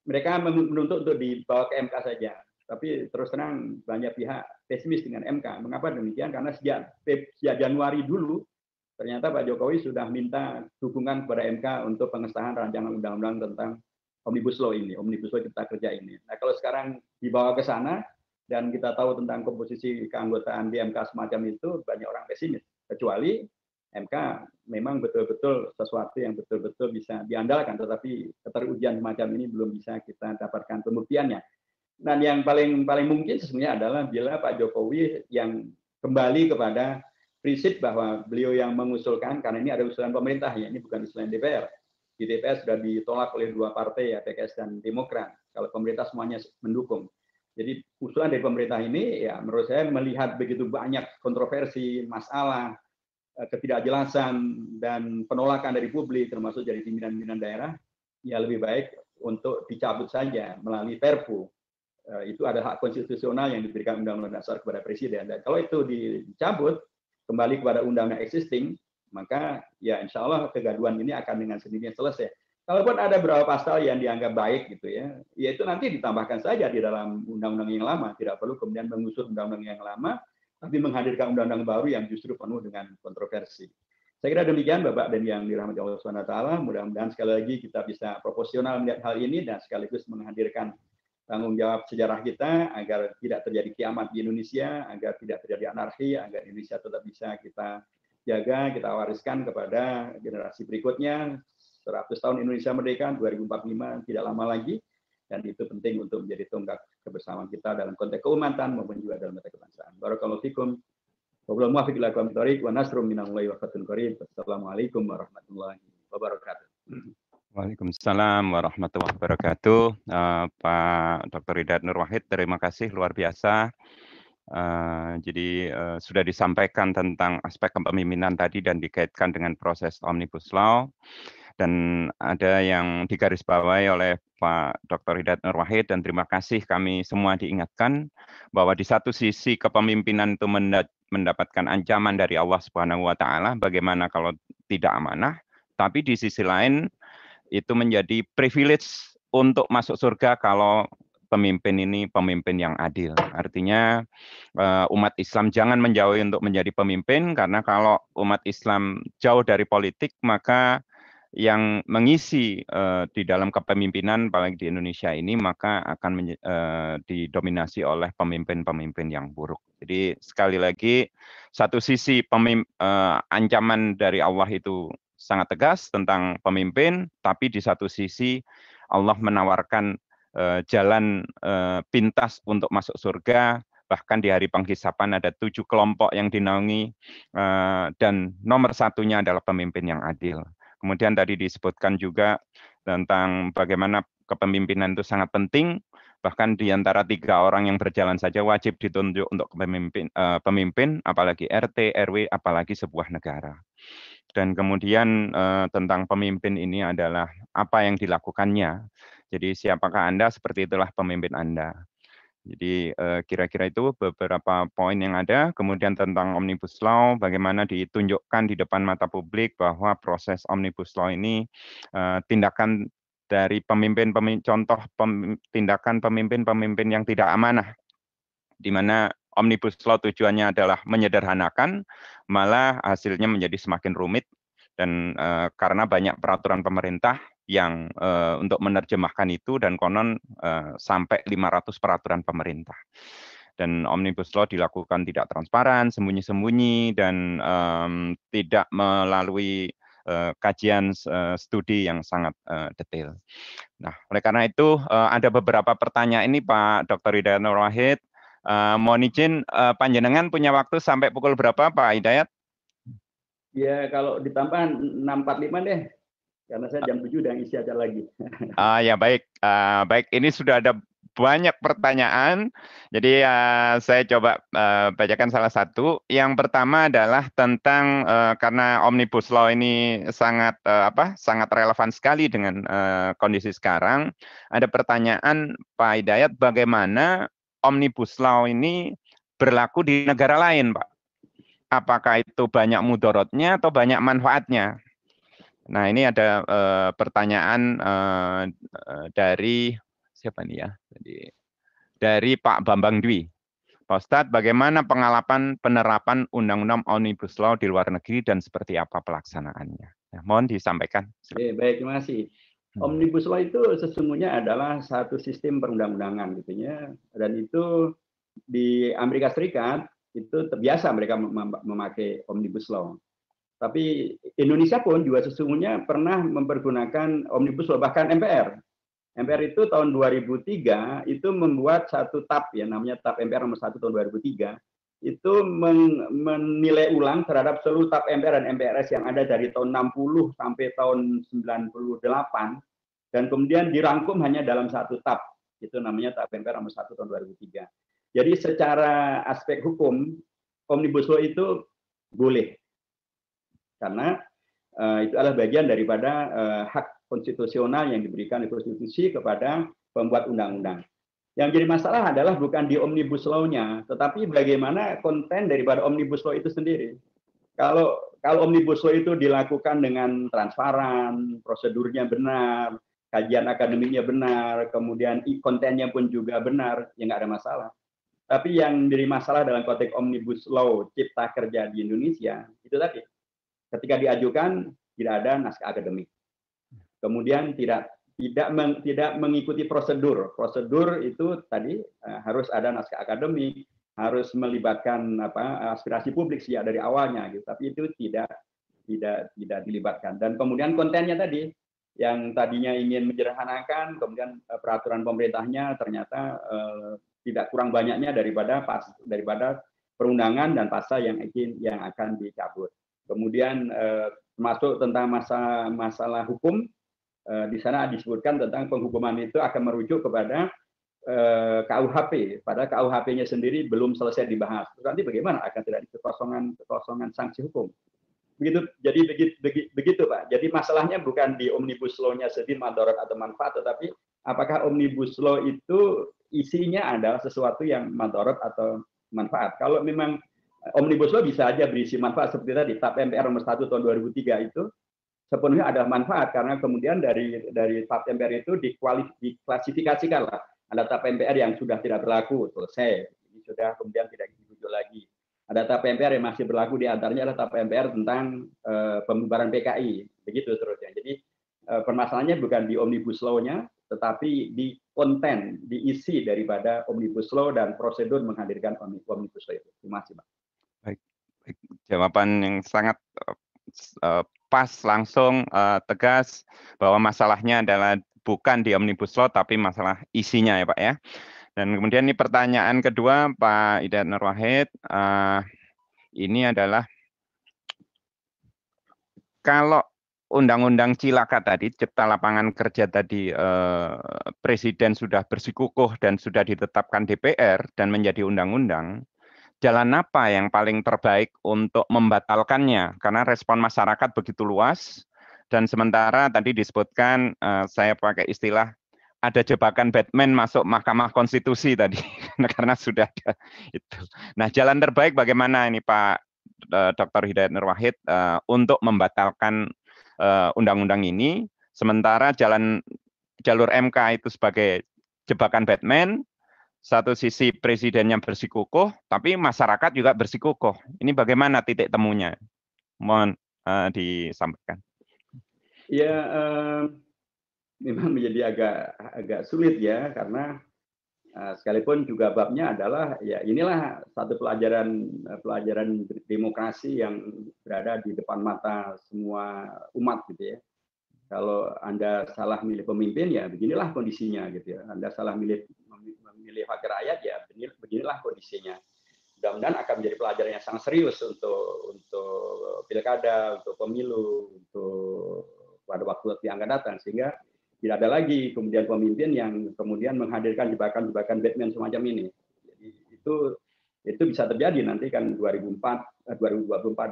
mereka menuntut untuk dibawa ke MK saja. Tapi terus terang banyak pihak pesimis dengan MK. Mengapa demikian? Karena sejak Januari dulu ternyata Pak Jokowi sudah minta dukungan kepada MK untuk pengesahan rancangan undang-undang tentang Omnibus Law ini, Omnibus Law Cipta Kerja ini. Nah, kalau sekarang dibawa ke sana dan kita tahu tentang komposisi keanggotaan di MK semacam itu, banyak orang pesimis. Kecuali MK memang betul-betul sesuatu yang betul-betul bisa diandalkan, tetapi keterujian semacam ini belum bisa kita dapatkan pembuktiannya. Dan yang paling mungkin sesungguhnya adalah bila Pak Jokowi yang kembali kepada prinsip bahwa beliau yang mengusulkan, karena ini ada usulan pemerintah ya, ini bukan usulan DPR. Di DPR sudah ditolak oleh dua partai ya, PKS dan Demokrat. Kalau pemerintah semuanya mendukung. Jadi usulan dari pemerintah ini ya menurut saya melihat begitu banyak kontroversi, masalah, ketidakjelasan dan penolakan dari publik termasuk dari pimpinan-pimpinan daerah, ya lebih baik untuk dicabut saja melalui Perpu. Itu ada hak konstitusional yang diberikan Undang-Undang Dasar kepada Presiden. Dan kalau itu dicabut kembali kepada undang-undang existing, maka ya insya Allah kegaduhan ini akan dengan sendirinya selesai. Kalaupun ada beberapa pasal yang dianggap baik gitu ya, itu nanti ditambahkan saja di dalam undang-undang yang lama. Tidak perlu kemudian mengusut undang-undang yang lama, tapi menghadirkan undang-undang baru yang justru penuh dengan kontroversi. Saya kira demikian Bapak dan yang dirahmati Allah SWT. Mudah-mudahan sekali lagi kita bisa proporsional melihat hal ini dan sekaligus menghadirkan tanggung jawab sejarah kita agar tidak terjadi kiamat di Indonesia, agar tidak terjadi anarki, agar Indonesia tetap bisa kita jaga, kita wariskan kepada generasi berikutnya. 100 tahun Indonesia merdeka, 2045 tidak lama lagi, dan itu penting untuk menjadi tonggak kebersamaan kita dalam konteks keumatan maupun juga dalam konteks kebangsaan. Barakallahu fikum. Wabillahi muwaffiq ila aqwamit thoriq wa nasrun minallahi wa fathun qarib. Assalamualaikum warahmatullahi wabarakatuh. Waalaikumsalam warahmatullahi wabarakatuh. Pak Dr. Hidayat Nur Wahid, terima kasih luar biasa. Jadi sudah disampaikan tentang aspek kepemimpinan tadi dan dikaitkan dengan proses Omnibus Law. Dan ada yang digarisbawahi oleh Pak Dr. Hidayat Nur Wahid, dan terima kasih kami semua diingatkan bahwa di satu sisi kepemimpinan itu mendapatkan ancaman dari Allah Subhanahu wa Ta'ala, bagaimana kalau tidak amanah, tapi di sisi lain itu menjadi privilege untuk masuk surga kalau pemimpin ini pemimpin yang adil. Artinya umat Islam jangan menjauhi untuk menjadi pemimpin, karena kalau umat Islam jauh dari politik, maka yang mengisi di dalam kepemimpinan, apalagi di Indonesia ini, maka akan didominasi oleh pemimpin-pemimpin yang buruk. Jadi sekali lagi, satu sisi ancaman dari Allah itu sangat tegas tentang pemimpin, tapi di satu sisi Allah menawarkan jalan pintas untuk masuk surga. Bahkan di hari penghisapan ada 7 kelompok yang dinaungi, dan nomor satunya adalah pemimpin yang adil. Kemudian tadi disebutkan juga tentang bagaimana kepemimpinan itu sangat penting, bahkan di antara 3 orang yang berjalan saja wajib ditunjuk untuk pemimpin, apalagi RT, RW, apalagi sebuah negara. Dan kemudian tentang pemimpin ini adalah apa yang dilakukannya. Jadi siapakah Anda, seperti itulah pemimpin Anda. Jadi kira-kira itu beberapa poin yang ada. Kemudian tentang Omnibus Law, bagaimana ditunjukkan di depan mata publik bahwa proses Omnibus Law ini tindakan dari tindakan pemimpin-pemimpin yang tidak amanah, di mana Omnibus Law tujuannya adalah menyederhanakan, malah hasilnya menjadi semakin rumit, dan karena banyak peraturan pemerintah yang untuk menerjemahkan itu, dan konon sampai 500 peraturan pemerintah. Dan Omnibus Law dilakukan tidak transparan, sembunyi-sembunyi, dan tidak melalui kajian studi yang sangat detail. Nah, oleh karena itu ada beberapa pertanyaan ini Pak Dr. Hidayat Nur Wahid. Mohon izin, panjenengan punya waktu sampai pukul berapa Pak Hidayat? Ya, kalau ditambah 6.45 deh. Karena saya jam 7 udah isi aja lagi. Ya baik, baik. Ini sudah ada banyak pertanyaan. Jadi saya coba bacakan salah satu. Yang pertama adalah tentang karena Omnibus Law ini sangat sangat relevan sekali dengan kondisi sekarang. Ada pertanyaan Pak Hidayat, bagaimana Omnibus Law ini berlaku di negara lain, Pak? Apakah itu banyak mudorotnya atau banyak manfaatnya? Nah, ini ada pertanyaan dari siapa nih ya? Dari Pak Bambang Dwi. Pak Ustadz, bagaimana pengalaman penerapan Undang-Undang Omnibus Law di luar negeri dan seperti apa pelaksanaannya? Nah, mohon disampaikan. Oke, baik, terima kasih. Omnibus Law itu sesungguhnya adalah satu sistem perundang-undangan gitu ya. Dan itu di Amerika Serikat itu terbiasa mereka memakai Omnibus Law. Tapi Indonesia pun juga sesungguhnya pernah mempergunakan Omnibus Law, bahkan MPR. MPR itu tahun 2003 itu membuat satu TAP ya, namanya TAP MPR nomor 1 tahun 2003, itu menilai ulang terhadap seluruh TAP MPR dan MPRS yang ada dari tahun 60 sampai tahun 98, dan kemudian dirangkum hanya dalam satu TAP, itu namanya TAP MPR nomor 1 tahun 2003. Jadi secara aspek hukum, Omnibus Law itu boleh, karena itu adalah bagian daripada hak konstitusional yang diberikan oleh konstitusi kepada pembuat undang-undang. Yang jadi masalah adalah bukan di Omnibus Law-nya, tetapi bagaimana konten daripada Omnibus Law itu sendiri. Kalau Omnibus Law itu dilakukan dengan transparan, prosedurnya benar, kajian akademiknya benar, kemudian kontennya pun juga benar, ya nggak ada masalah. Tapi yang jadi masalah dalam konteks Omnibus Law Cipta Kerja di Indonesia, itu tadi, ketika diajukan tidak ada naskah akademik. Kemudian tidak mengikuti prosedur. Prosedur itu tadi harus ada naskah akademik, harus melibatkan aspirasi publik sejak dari awalnya, gitu. Tapi itu tidak dilibatkan. Dan kemudian kontennya tadi, yang tadinya ingin menyederhanakan, kemudian peraturan pemerintahnya ternyata tidak kurang banyaknya daripada perundangan dan pasal yang akan dicabut. Kemudian termasuk tentang masalah hukum, di sana disebutkan tentang penghukuman itu akan merujuk kepada KUHP, padahal KUHP-nya sendiri belum selesai dibahas. Nanti bagaimana akan terjadi kekosongan sanksi hukum. Jadi begitu Pak. Jadi masalahnya bukan di Omnibus Law-nya sendiri madarat atau manfaat, tetapi apakah Omnibus Law itu isinya adalah sesuatu yang madarat atau manfaat. Kalau memang Omnibus Law bisa aja berisi manfaat seperti tadi TAP MPR nomor 1 tahun 2003 itu sepenuhnya ada manfaat, karena kemudian dari TAP MPR itu diklasifikasikan lah. Ada TAP MPR yang sudah tidak berlaku, selesai, ini sudah kemudian tidak dirujuk lagi. Ada TAP MPR yang masih berlaku, di antaranya adalah TAP MPR tentang pembubaran PKI, begitu terusnya. Jadi permasalahannya bukan di Omnibus Law-nya, tetapi di konten, di isi daripada Omnibus Law dan prosedur menghadirkan Omnibus Law itu. Terima kasih, Pak. Baik, jawaban yang sangat pas, langsung, tegas, bahwa masalahnya adalah bukan di Omnibus Law tapi masalah isinya ya Pak ya. Dan kemudian ini pertanyaan kedua Pak Hidayat Nur Wahid, ini adalah kalau Undang-Undang Cilaka tadi, Cipta Lapangan Kerja tadi, Presiden sudah bersikukuh dan sudah ditetapkan DPR dan menjadi undang-undang, jalan apa yang paling terbaik untuk membatalkannya? Karena respon masyarakat begitu luas, dan sementara tadi disebutkan, saya pakai istilah, ada jebakan Batman masuk Mahkamah Konstitusi tadi, karena sudah ada itu. Nah, jalan terbaik bagaimana ini Pak Dr. Hidayat Nur Wahid untuk membatalkan undang-undang ini, sementara jalur MK itu sebagai jebakan Batman, satu sisi presiden yang bersikukuh, tapi masyarakat juga bersikukuh. Ini bagaimana titik temunya? Mohon disampaikan. Ya, memang menjadi agak sulit ya, karena sekalipun juga babnya adalah ya inilah satu pelajaran demokrasi yang berada di depan mata semua umat gitu ya. Kalau Anda salah milih pemimpin ya beginilah kondisinya gitu ya. Anda salah memilih wakil rakyat ya beginilah kondisinya. Mudah-mudahan akan menjadi pelajaran yang sangat serius untuk pilkada, untuk pemilu, untuk pada waktu yang akan datang, sehingga tidak ada lagi kemudian pemimpin yang kemudian menghadirkan jebakan-jebakan Batman semacam ini. Jadi itu bisa terjadi nanti kan 2024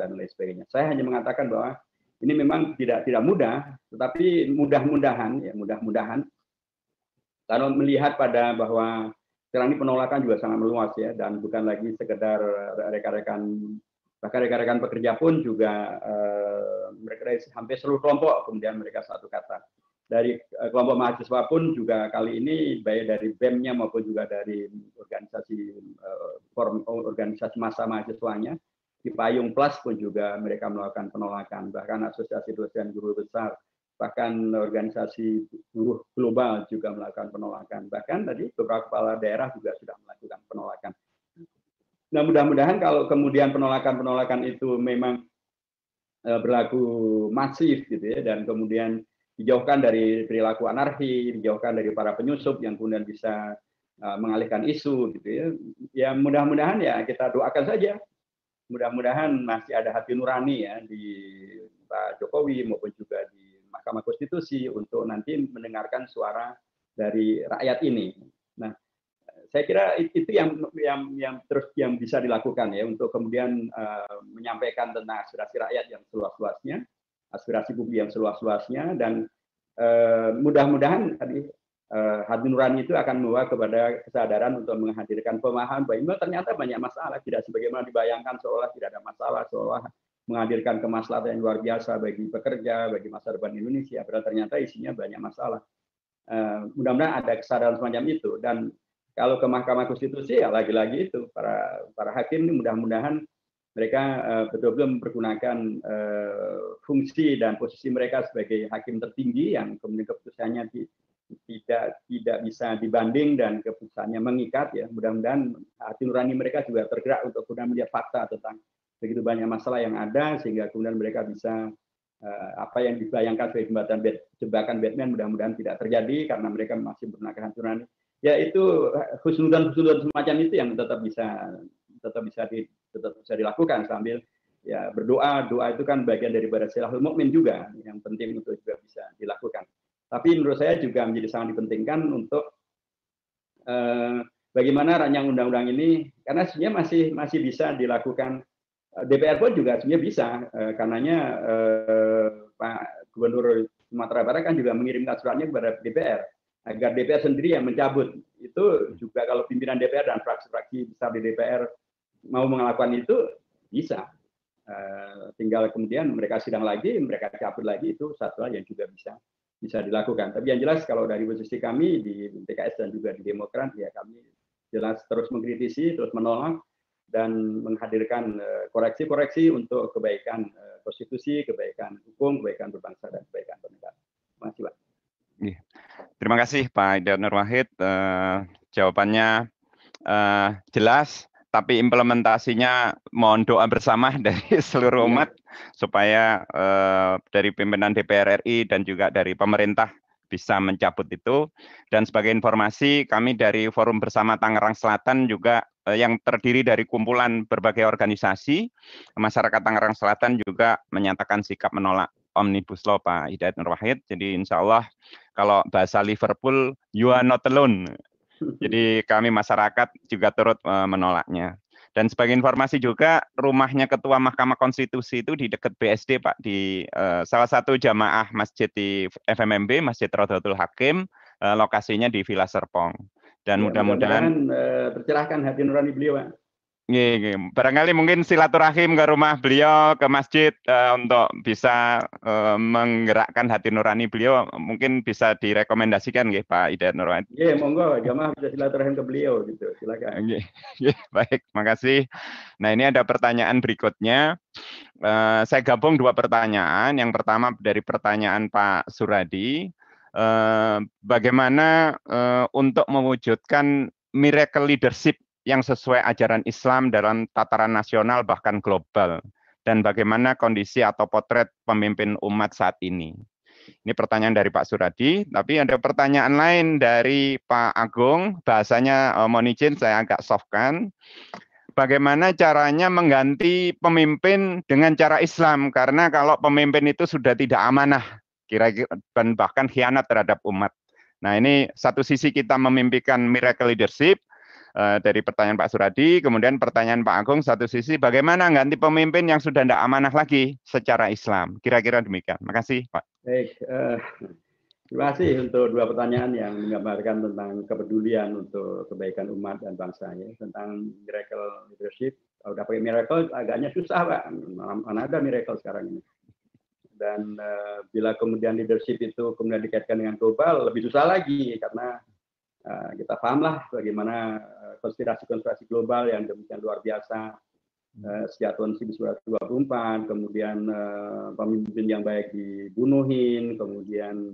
dan lain sebagainya. Saya hanya mengatakan bahwa ini memang tidak mudah, tetapi mudah-mudahan kalau melihat pada bahwa sekarang ini penolakan juga sangat meluas ya, dan bukan lagi sekedar rekan-rekan pekerja pun juga mereka hampir seluruh kelompok kemudian mereka satu kata. Dari kelompok mahasiswa pun juga kali ini baik dari BEM-nya maupun juga dari organisasi massa mahasiswanya di Payung Plus pun juga mereka melakukan penolakan, bahkan asosiasi dosen guru besar, bahkan organisasi buruh global juga melakukan penolakan, bahkan tadi beberapa kepala daerah juga sudah melakukan penolakan. Nah, mudah-mudahan kalau kemudian penolakan itu memang berlaku masif gitu ya, dan kemudian dijauhkan dari perilaku anarki, dijauhkan dari para penyusup yang kemudian bisa mengalihkan isu gitu ya. Ya mudah-mudahan ya kita doakan saja. Mudah-mudahan masih ada hati nurani ya di Pak Jokowi maupun juga di Mahkamah Konstitusi untuk nanti mendengarkan suara dari rakyat ini. Nah, saya kira itu yang bisa dilakukan ya, untuk kemudian menyampaikan tentang aspirasi rakyat yang seluas-luasnya, aspirasi publik yang seluas-luasnya, dan mudah-mudahan tadi hati nurani itu akan membawa kepada kesadaran untuk menghadirkan pemahaman bahwa ternyata banyak masalah, tidak sebagaimana dibayangkan seolah tidak ada masalah, seolah menghadirkan kemaslahatan yang luar biasa bagi pekerja, bagi masa depan Indonesia, padahal ternyata isinya banyak masalah. Mudah-mudahan ada kesadaran semacam itu, dan kalau ke Mahkamah Konstitusi ya lagi-lagi itu para hakim ini mudah-mudahan mereka betul-betul mempergunakan fungsi dan posisi mereka sebagai hakim tertinggi yang kemudian keputusannya tidak bisa dibanding dan keputusannya mengikat ya. Mudah-mudahan hati nurani mereka juga tergerak untuk kemudian melihat fakta tentang begitu banyak masalah yang ada, sehingga kemudian mereka bisa apa yang dibayangkan sebagai jebakan Batman mudah-mudahan tidak terjadi karena mereka masih menggunakan hati nurani. Ya itu husnudzon semacam itu yang tetap bisa dilakukan sambil ya berdoa. Doa itu kan bagian daripada silahul mukmin juga, yang penting untuk juga bisa dilakukan. Tapi menurut saya juga menjadi sangat dipentingkan untuk bagaimana rancangan undang-undang ini, karena sebenarnya masih bisa dilakukan. DPR pun juga sebenarnya bisa, karenanya Pak Gubernur Sumatera Barat kan juga mengirimkan suratnya kepada DPR agar DPR sendiri yang mencabut. Itu juga kalau pimpinan DPR dan fraksi-fraksi besar di DPR mau melakukan itu bisa. Tinggal kemudian mereka sidang lagi, mereka cabut lagi, itu satu hal yang juga bisa dilakukan. Tapi yang jelas kalau dari posisi kami di PKS dan juga di Demokrat, ya kami jelas terus mengkritisi, terus menolak, dan menghadirkan koreksi-koreksi untuk kebaikan konstitusi, kebaikan hukum, kebaikan berbangsa, dan kebaikan bernegara. Terima kasih, Pak. Terima kasih Pak Hidayat Nur Wahid. Jawabannya jelas, tapi implementasinya mohon doa bersama dari seluruh umat supaya dari pimpinan DPR RI dan juga dari pemerintah bisa mencabut itu. Dan sebagai informasi, kami dari Forum Bersama Tangerang Selatan juga yang terdiri dari kumpulan berbagai organisasi masyarakat Tangerang Selatan juga menyatakan sikap menolak Omnibus Law Pak Hidayat Nur Wahid. Jadi insya Allah kalau bahasa Liverpool, you are not alone. Jadi kami masyarakat juga turut menolaknya. Dan sebagai informasi juga, rumahnya Ketua Mahkamah Konstitusi itu di dekat BSD Pak, di salah satu jamaah masjid di FMMB, Masjid Rodotul Hakim, lokasinya di Villa Serpong. Dan ya, mudah-mudahan tercerahkan hati nurani beliau, Pak. Barangkali mungkin silaturahim ke rumah beliau, ke masjid untuk bisa menggerakkan hati nurani beliau, mungkin bisa direkomendasikan nggih Pak Hidayat Nur Wahid. Iya, monggo jamaah bisa silaturahim ke beliau gitu. Silakan. Baik, makasih. Nah, ini ada pertanyaan berikutnya. Saya gabung dua pertanyaan. Yang pertama dari pertanyaan Pak Suradi, bagaimana untuk mewujudkan miracle leadership yang sesuai ajaran Islam dalam tataran nasional bahkan global, dan bagaimana kondisi atau potret pemimpin umat saat ini. Ini pertanyaan dari Pak Suradi, tapi ada pertanyaan lain dari Pak Agung, bahasanya mohon izin saya agak softkan. Bagaimana caranya mengganti pemimpin dengan cara Islam, karena kalau pemimpin itu sudah tidak amanah, kira-kira dan bahkan khianat terhadap umat. Nah, ini satu sisi kita memimpikan miracle leadership dari pertanyaan Pak Suradi, kemudian pertanyaan Pak Agung satu sisi bagaimana ganti pemimpin yang sudah tidak amanah lagi secara Islam. Kira-kira demikian. Makasih, Pak. Baik, terima kasih untuk dua pertanyaan yang menggambarkan tentang kepedulian untuk kebaikan umat dan bangsa ya. Tentang miracle leadership, kalau udah pakai miracle agaknya susah Pak, mana ada miracle sekarang ini. Dan bila kemudian leadership itu kemudian dikaitkan dengan global, lebih susah lagi karena kita pahamlah bagaimana konspirasi-konspirasi global yang demikian luar biasa sejak tahun 1924, kemudian pemimpin yang baik dibunuhin, kemudian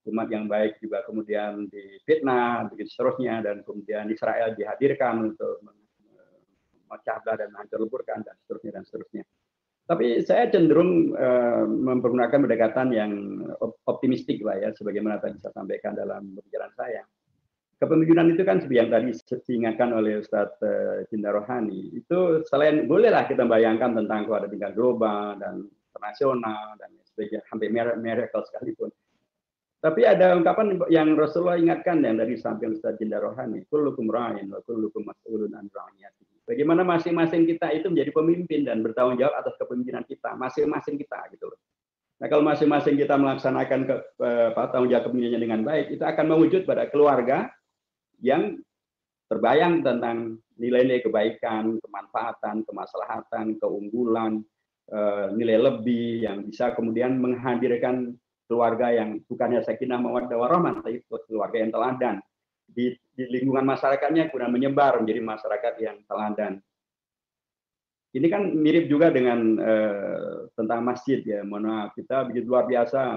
umat yang baik juga kemudian difitnah, begitu seterusnya, dan kemudian Israel dihadirkan untuk memecah belah dan menghancur leburkan dan seterusnya dan seterusnya. Tapi saya cenderung mempergunakan pendekatan yang optimistik lah ya, sebagaimana tadi saya sampaikan dalam pembicaraan saya. Kepemimpinan itu kan seperti yang tadi diingatkan oleh Ustadz Cinta Rohani, itu selain bolehlah kita bayangkan tentang keadaan tingkat global dan internasional dan sebagainya, hampir miracle sekalipun. Tapi ada ungkapan yang Rasulullah ingatkan yang dari samping Ustadz Cinta Rohani, kullukum ra'in wa kullukum mas'ulun an ra'iyatihi. Bagaimana masing-masing kita itu menjadi pemimpin dan bertanggung jawab atas kepemimpinan kita, masing-masing kita gitu loh. Nah, kalau masing-masing kita melaksanakan tanggung jawab kepemimpinannya dengan baik, itu akan mewujud pada keluarga yang terbayang tentang nilai-nilai kebaikan, kemanfaatan, kemaslahatan, keunggulan, nilai lebih yang bisa kemudian menghadirkan keluarga yang bukannya sakinah mawaddah warahmah, tapi keluarga yang teladan. Di lingkungan masyarakatnya kemudian menyebar menjadi masyarakat yang teladan. Ini kan mirip juga dengan tentang masjid ya. Mohon maaf, kita begitu luar biasa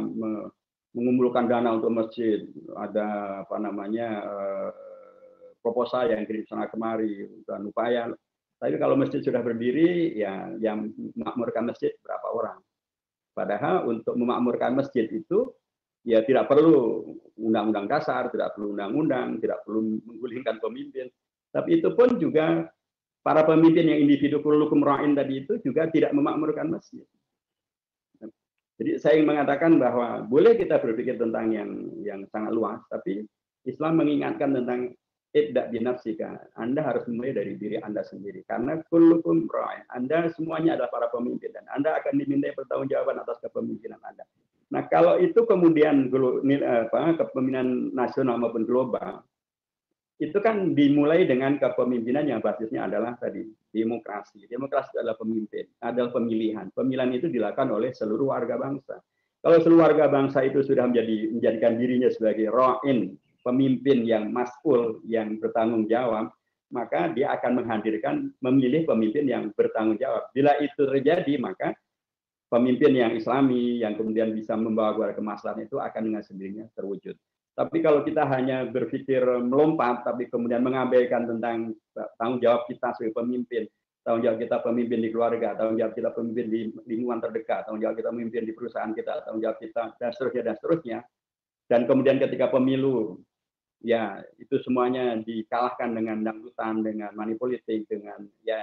mengumpulkan dana untuk masjid. Ada apa namanya proposal yang kirim sana kemari dan upaya. Tapi kalau masjid sudah berdiri, ya yang memakmurkan masjid berapa orang? Padahal untuk memakmurkan masjid itu ya tidak perlu undang-undang dasar, tidak perlu undang-undang, tidak perlu menggulingkan pemimpin. Tapi itu pun juga para pemimpin yang individu kullukum ra'in tadi itu juga tidak memakmurkan masjid. Jadi saya ingin mengatakan bahwa boleh kita berpikir tentang yang sangat luas, tapi Islam mengingatkan tentang ibda' binafsika. Anda harus mulai dari diri Anda sendiri. Karena kullukum ra'in. Anda semuanya adalah para pemimpin dan Anda akan dimintai pertanggungjawaban atas kepemimpinan Anda. Nah, kalau itu kemudian kepemimpinan nasional maupun global, itu kan dimulai dengan kepemimpinan yang basisnya adalah tadi demokrasi. Demokrasi adalah pemimpin, adalah pemilihan. Pemilihan itu dilakukan oleh seluruh warga bangsa. Kalau seluruh warga bangsa itu sudah menjadikan dirinya sebagai ra'in, pemimpin yang mas'ul, yang bertanggung jawab, maka dia akan memilih pemimpin yang bertanggung jawab. Bila itu terjadi, maka pemimpin yang Islami, yang kemudian bisa membawa kepada kemaslahatan itu akan dengan sendirinya terwujud. Tapi kalau kita hanya berpikir melompat, tapi kemudian mengabaikan tentang tanggung jawab kita sebagai pemimpin, tanggung jawab kita pemimpin di keluarga, tanggung jawab kita pemimpin di lingkungan terdekat, tanggung jawab kita pemimpin di perusahaan kita, tanggung jawab kita, dan seterusnya, dan kemudian ketika pemilu, ya itu semuanya dikalahkan dengan dangdutan, dengan money politik, dengan ya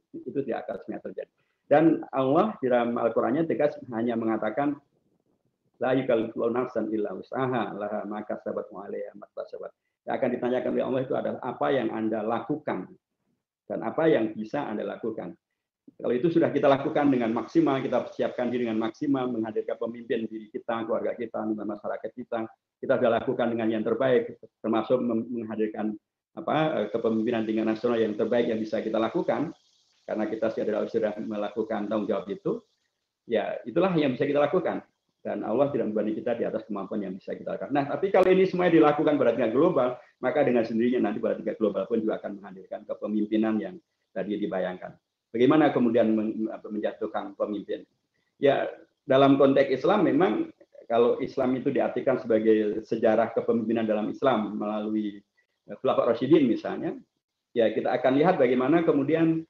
itu tidak akan semuanya terjadi. Dan Allah di dalam Al-Qur'annya tegas hanya mengatakan la yukallifu nafsan illa wus'aha laha ma kasabat wa 'alaiha ma kasabat. Yang akan ditanyakan oleh Allah itu adalah apa yang Anda lakukan dan apa yang bisa Anda lakukan. Kalau itu sudah kita lakukan dengan maksimal, kita persiapkan diri dengan maksimal, menghadirkan pemimpin diri kita, keluarga kita, masyarakat kita sudah lakukan dengan yang terbaik, termasuk menghadirkan kepemimpinan tingkat nasional yang terbaik yang bisa kita lakukan, karena kita sudah melakukan tanggung jawab itu, ya itulah yang bisa kita lakukan. Dan Allah tidak membebani kita di atas kemampuan yang bisa kita lakukan. Nah, tapi kalau ini semuanya dilakukan pada tingkat global, maka dengan sendirinya nanti pada tingkat global pun juga akan menghadirkan kepemimpinan yang tadi dibayangkan. Bagaimana kemudian menjatuhkan pemimpin? Ya, dalam konteks Islam memang kalau Islam itu diartikan sebagai sejarah kepemimpinan dalam Islam melalui Khulafaur Rasyidin misalnya, ya kita akan lihat bagaimana kemudian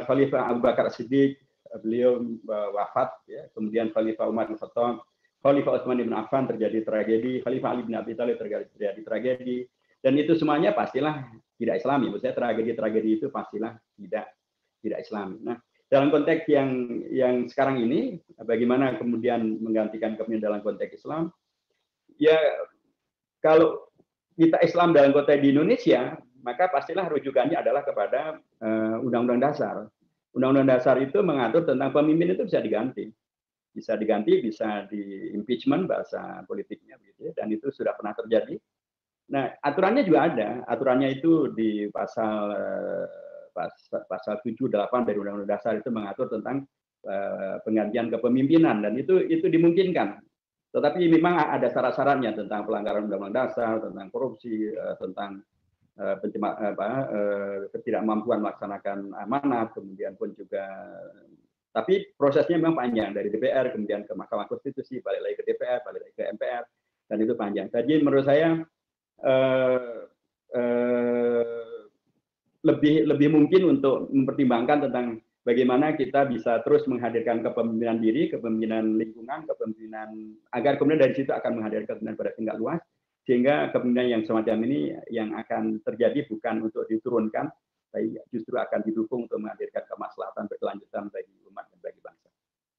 Khalifah Abu Bakar Siddiq, beliau wafat, ya. Kemudian Khalifah Umar bin Khattab, Khalifah Utsman bin Affan terjadi tragedi, Khalifah Ali bin Abi Thalib terjadi tragedi, dan itu semuanya pastilah tidak Islami. Maksudnya tragedi-tragedi itu pastilah tidak Islami. Nah, dalam konteks yang sekarang ini, bagaimana kemudian menggantikan kepemimpinan dalam konteks Islam? Ya, kalau kita Islam dalam konteks di Indonesia, maka pastilah rujukannya adalah kepada Undang-Undang Dasar. Undang-Undang Dasar itu mengatur tentang pemimpin itu bisa diganti, bisa di impeachment bahasa politiknya, gitu ya, dan itu sudah pernah terjadi. Nah, aturannya juga ada, aturannya itu di pasal 78 dari Undang-Undang Dasar itu mengatur tentang penggantian kepemimpinan, dan itu dimungkinkan. Tetapi memang ada syarat-syaratnya tentang pelanggaran Undang-Undang Dasar, tentang korupsi, tentang ketidakmampuan melaksanakan amanat, kemudian pun juga, tapi prosesnya memang panjang dari DPR kemudian ke Mahkamah Konstitusi, balik lagi ke DPR, balik lagi ke MPR, dan itu panjang. Jadi menurut saya lebih mungkin untuk mempertimbangkan tentang bagaimana kita bisa terus menghadirkan kepemimpinan diri, kepemimpinan lingkungan, kepemimpinan, agar kemudian dari situ akan menghadirkan kepemimpinan pada tingkat luas, sehingga kepemimpinan yang semacam ini yang akan terjadi bukan untuk diturunkan, tapi justru akan didukung untuk menghadirkan kemaslahatan berkelanjutan bagi umat dan bagi bangsa.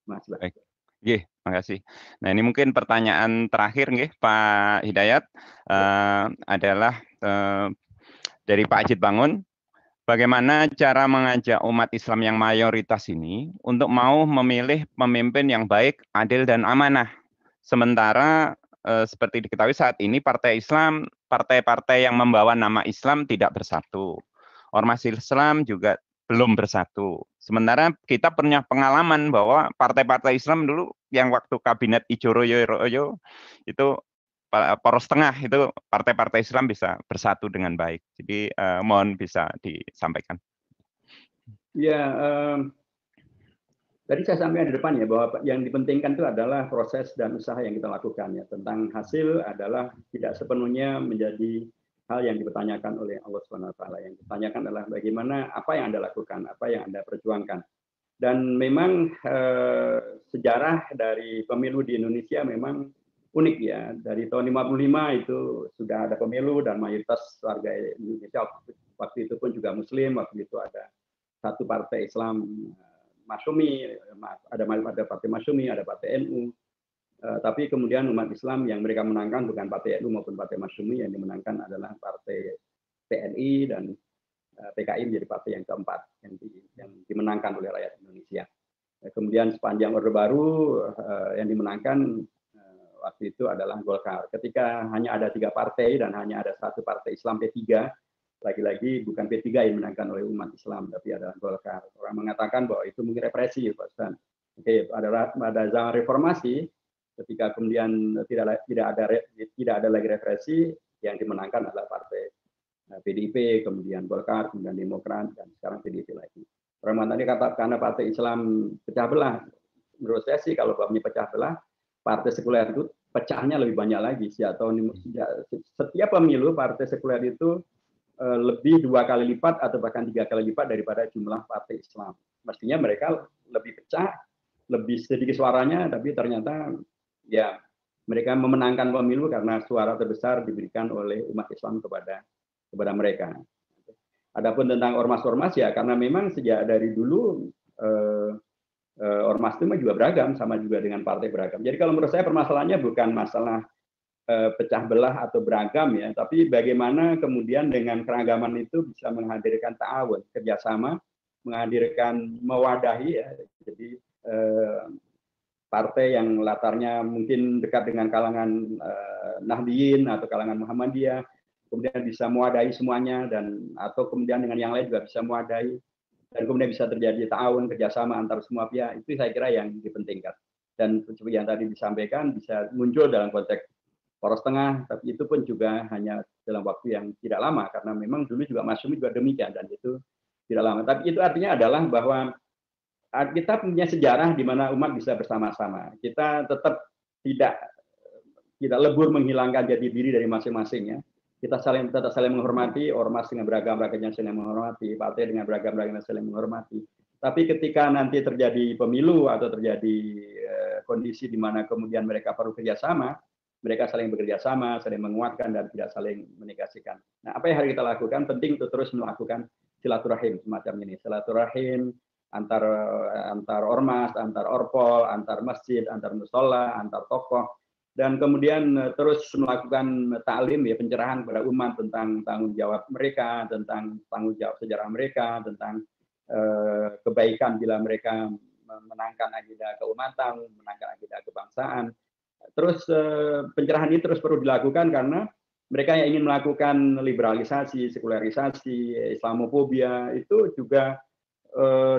Mas, baik. Nggih, makasih. Nah, ini mungkin pertanyaan terakhir nggih, Pak Hidayat, adalah dari Pak Ajit Bangun. Bagaimana cara mengajak umat Islam yang mayoritas ini untuk mau memilih pemimpin yang baik, adil, dan amanah? Sementara seperti diketahui saat ini partai Islam, partai-partai yang membawa nama Islam tidak bersatu. Ormas Islam juga belum bersatu. Sementara kita punya pengalaman bahwa partai-partai Islam dulu yang waktu kabinet Ijo Royo itu poros tengah itu partai-partai Islam bisa bersatu dengan baik. Jadi mohon bisa disampaikan. Ya, tadi saya sampaikan di depan ya bahwa yang dipentingkan itu adalah proses dan usaha yang kita lakukan ya. Tentang hasil adalah tidak sepenuhnya menjadi hal yang dipertanyakan oleh Allah Subhanahu wa taala. Yang ditanyakan adalah bagaimana apa yang Anda lakukan, apa yang Anda perjuangkan. Dan memang sejarah dari pemilu di Indonesia memang unik ya. Dari tahun 55 itu sudah ada pemilu dan mayoritas warga Indonesia waktu itu pun juga Muslim, waktu itu ada satu partai Islam Masyumi, ada partai Masyumi, ada partai NU. Tapi kemudian umat Islam yang mereka menangkan bukan partai NU maupun partai Masyumi, yang dimenangkan adalah partai PNI dan PKI menjadi partai yang keempat yang dimenangkan oleh rakyat Indonesia. Kemudian sepanjang Orde Baru yang dimenangkan waktu itu adalah Golkar. Ketika hanya ada 3 partai dan hanya ada satu partai Islam P3, lagi-lagi bukan P3 yang dimenangkan oleh umat Islam, tapi adalah Golkar. Orang mengatakan bahwa itu mungkin represi, Pak Ustaz. Oke, pada zaman reformasi, ketika kemudian tidak ada lagi represi, yang dimenangkan adalah partai PDIP, kemudian Golkar, kemudian Demokrat, dan sekarang PDIP lagi. Orang mengatakan karena partai Islam pecah belah. Menurut saya sih kalau babnya pecah belah, partai sekuler itu pecahnya lebih banyak lagi. Setiap pemilu partai sekuler itu lebih 2 kali lipat atau bahkan 3 kali lipat daripada jumlah partai Islam. Mestinya mereka lebih pecah, lebih sedikit suaranya, tapi ternyata ya mereka memenangkan pemilu karena suara terbesar diberikan oleh umat Islam kepada mereka. Adapun tentang ormas-ormas ya karena memang sejak dari dulu ormas itu juga beragam, sama juga dengan partai beragam. Jadi kalau menurut saya permasalahannya bukan masalah pecah belah atau beragam ya, tapi bagaimana kemudian dengan keragaman itu bisa menghadirkan ta'awun, kerjasama, menghadirkan mewadahi ya. Jadi partai yang latarnya mungkin dekat dengan kalangan Nahdliyin atau kalangan Muhammadiyah, kemudian bisa mewadahi semuanya, dan atau kemudian dengan yang lain juga bisa mewadahi, dan kemudian bisa terjadi ta'awun, kerjasama antar semua pihak. Itu saya kira yang dipentingkan. Dan seperti yang tadi disampaikan bisa muncul dalam konteks poros tengah, tapi itu pun juga hanya dalam waktu yang tidak lama, karena memang dulu juga Masyumi juga demikian, dan itu tidak lama. Tapi itu artinya adalah bahwa kita punya sejarah di mana umat bisa bersama-sama. Kita tetap tidak lebur menghilangkan jati diri dari masing-masing ya. Kita tetap saling menghormati, ormas dengan beragam-ragamnya saling menghormati, partai dengan beragam-ragamnya saling menghormati. Tapi ketika nanti terjadi pemilu atau terjadi kondisi di mana kemudian mereka perlu kerjasama, mereka saling bekerja sama, saling menguatkan, dan tidak saling menegasikan. Nah, apa yang harus kita lakukan? Penting untuk terus melakukan silaturahim semacam ini. Silaturahim antar ormas, antar orpol, antar masjid, antar musola, antar tokoh, dan kemudian terus melakukan ta'lim, ya, pencerahan kepada umat tentang tanggung jawab mereka, tentang tanggung jawab sejarah mereka, tentang kebaikan bila mereka menangkan agenda keumatan, menangkan agenda kebangsaan. Terus pencerahan ini terus perlu dilakukan karena mereka yang ingin melakukan liberalisasi, sekularisasi, Islamofobia itu juga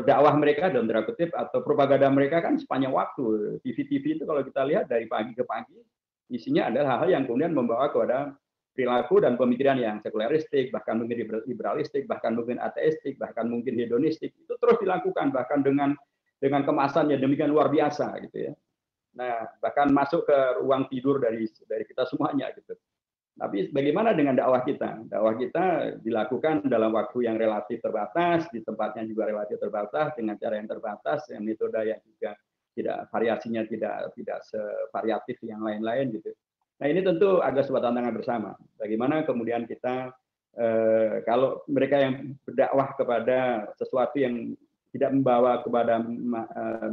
dakwah mereka dalam tanda kutip atau propaganda mereka kan sepanjang waktu. TV-TV itu kalau kita lihat dari pagi ke pagi isinya adalah hal-hal yang kemudian membawa kepada perilaku dan pemikiran yang sekularistik, bahkan mungkin liberalistik, bahkan mungkin ateistik, bahkan mungkin hedonistik. Itu terus dilakukan bahkan dengan kemasan yang demikian luar biasa gitu ya. Nah, bahkan masuk ke ruang tidur dari kita semuanya gitu. Tapi bagaimana dengan dakwah kita? Dakwah kita dilakukan dalam waktu yang relatif terbatas, di tempatnya juga relatif terbatas, dengan cara yang terbatas, dengan metode yang juga tidak variasinya tidak sevariatif yang lain-lain gitu. Nah, ini tentu ada sebuah tantangan bersama. Bagaimana kemudian kita kalau mereka yang berdakwah kepada sesuatu yang tidak membawa kepada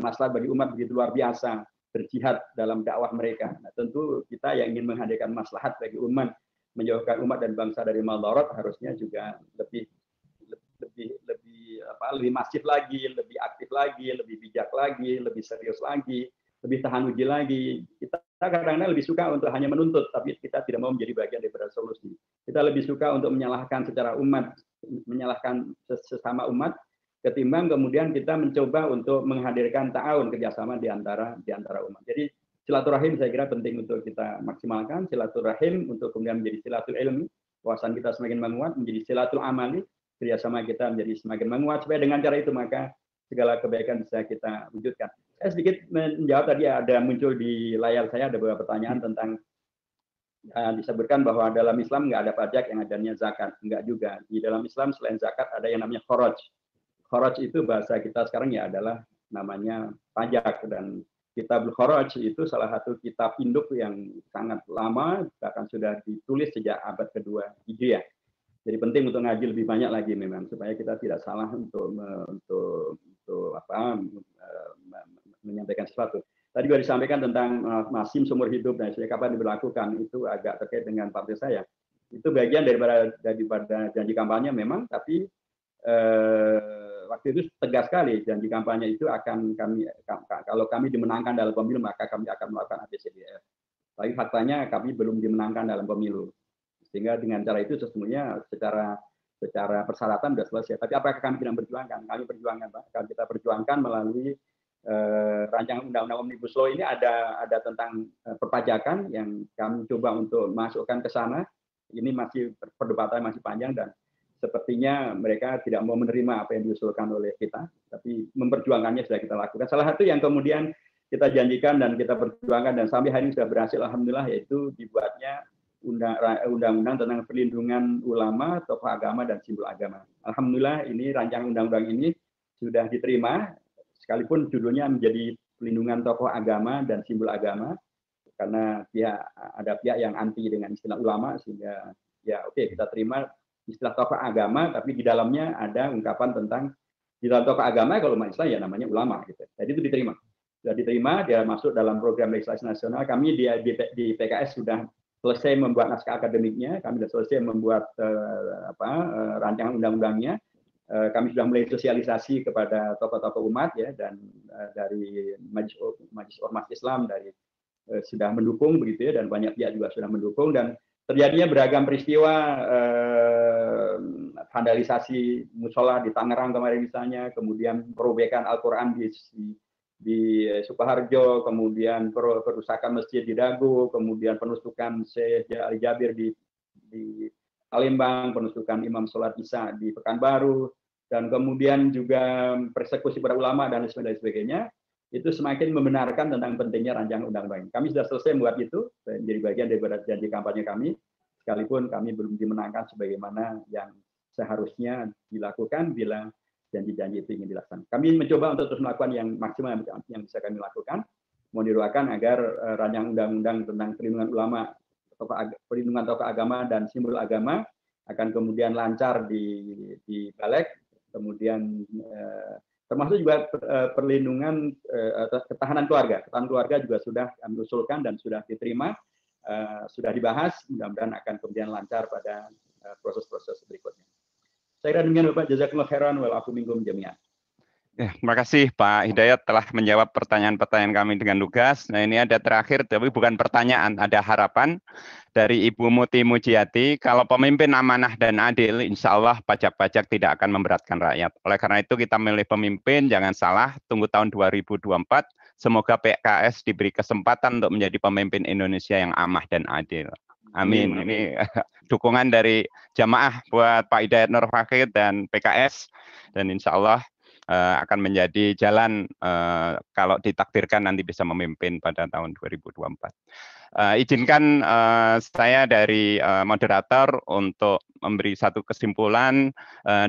maslahat bagi umat begitu luar biasa, berjihad dalam dakwah mereka. Nah, tentu kita yang ingin menghadirkan maslahat bagi umat, menjauhkan umat dan bangsa dari madarat, harusnya juga lebih masif lagi, lebih aktif lagi, lebih bijak lagi, lebih serius lagi, lebih tahan uji lagi. Kita kadang-kadang lebih suka untuk hanya menuntut, tapi kita tidak mau menjadi bagian daripada solusi. Kita lebih suka untuk menyalahkan secara umat, menyalahkan sesama umat, ketimbang kemudian kita mencoba untuk menghadirkan ta'awun, kerjasama di antara umat. Jadi silaturahim saya kira penting untuk kita maksimalkan. Silaturahim untuk kemudian menjadi silatul ilmi, wawasan kita semakin menguat, menjadi silatul amali, kerjasama kita menjadi semakin menguat, supaya dengan cara itu maka segala kebaikan bisa kita wujudkan. Saya sedikit menjawab tadi ada muncul di layar saya ada beberapa pertanyaan tentang disebutkan bahwa dalam Islam nggak ada pajak, yang adanya zakat. Enggak juga. Di dalam Islam selain zakat ada yang namanya kharaj. Kharaj itu bahasa kita sekarang ya adalah namanya pajak, dan kitab Kharaj itu salah satu kitab induk yang sangat lama, bahkan sudah ditulis sejak abad kedua Hijriah. Jadi penting untuk ngaji lebih banyak lagi memang supaya kita tidak salah untuk menyampaikan sesuatu. Tadi juga disampaikan tentang masim seumur hidup dan sejak kapan diberlakukan, itu agak terkait dengan partai saya. Itu bagian daripada janji kampanye memang, tapi waktu itu tegas sekali janji kampanye itu akan kami, kalau kami dimenangkan dalam pemilu maka kami akan melakukan ABCDF. Tapi faktanya kami belum dimenangkan dalam pemilu, sehingga dengan cara itu sesungguhnya secara persyaratan sudah selesai. Tapi apakah kami tidak berjuangkan? Kami perjuangkan, Pak. Kalau kita perjuangkan melalui rancangan undang-undang Omnibus Law ini ada tentang perpajakan yang kami coba untuk masukkan ke sana. Ini masih perdebatan masih panjang dan sepertinya mereka tidak mau menerima apa yang diusulkan oleh kita, tapi memperjuangkannya sudah kita lakukan. Salah satu yang kemudian kita janjikan dan kita perjuangkan dan sampai hari ini sudah berhasil, alhamdulillah, yaitu dibuatnya undang-undang tentang perlindungan ulama, tokoh agama, dan simbol agama. Alhamdulillah ini rancangan undang-undang ini sudah diterima, sekalipun judulnya menjadi perlindungan tokoh agama dan simbol agama, karena ada pihak yang anti dengan istilah ulama, sehingga ya oke, kita terima istilah tokoh agama, tapi di dalamnya ada ungkapan tentang di dalam tokoh agama kalau umat Islam ya namanya ulama gitu. Jadi itu diterima. Sudah diterima, dia masuk dalam program legislasi nasional. Kami di PKS sudah selesai membuat naskah akademiknya, kami sudah selesai membuat rancangan undang-undangnya. Kami sudah mulai sosialisasi kepada tokoh-tokoh umat ya, dan dari Majelis Ormas Islam dari sudah mendukung begitu ya, dan banyak pihak juga sudah mendukung, dan terjadinya beragam peristiwa vandalisasi musola di Tangerang kemarin misalnya, kemudian perobekan Al-Quran di Sukoharjo, kemudian perusakan masjid di Dago, kemudian penusukan Syekh Ali Jabir di Palembang, penusukan Imam Sholat Isya di Pekanbaru, dan kemudian juga persekusi para ulama dan sebagainya. Itu semakin membenarkan tentang pentingnya rancangan undang-undang. Kami sudah selesai membuat itu, menjadi bagian daripada janji kampanye kami, sekalipun kami belum dimenangkan sebagaimana yang seharusnya dilakukan bila janji-janji itu ingin dilaksanakan. Kami mencoba untuk terus melakukan yang maksimal yang bisa kami lakukan, mau didoakan agar rancangan undang-undang tentang perlindungan ulama, perlindungan tokoh agama dan simbol agama akan kemudian lancar di balik, kemudian Termasuk juga perlindungan ketahanan keluarga. Ketahanan keluarga juga sudah kami usulkan dan sudah diterima, sudah dibahas. Mudah-mudahan akan kemudian lancar pada proses-proses berikutnya. Saya kira demikian Bapak. Jazakumullah khairan wal afu minkum jami'an. Ya, terima kasih Pak Hidayat telah menjawab pertanyaan-pertanyaan kami dengan lugas. Nah, ini ada terakhir, tapi bukan pertanyaan, ada harapan dari Ibu Muti Mujiati. Kalau pemimpin amanah dan adil, insya Allah pajak-pajak tidak akan memberatkan rakyat. Oleh karena itu kita milih pemimpin, jangan salah, tunggu tahun 2024. Semoga PKS diberi kesempatan untuk menjadi pemimpin Indonesia yang amah dan adil. Amin. Ini dukungan dari jamaah buat Pak Hidayat Nur Wahid dan PKS. Dan insya Allah akan menjadi jalan kalau ditakdirkan nanti bisa memimpin pada tahun 2024. Izinkan saya dari moderator untuk memberi satu kesimpulan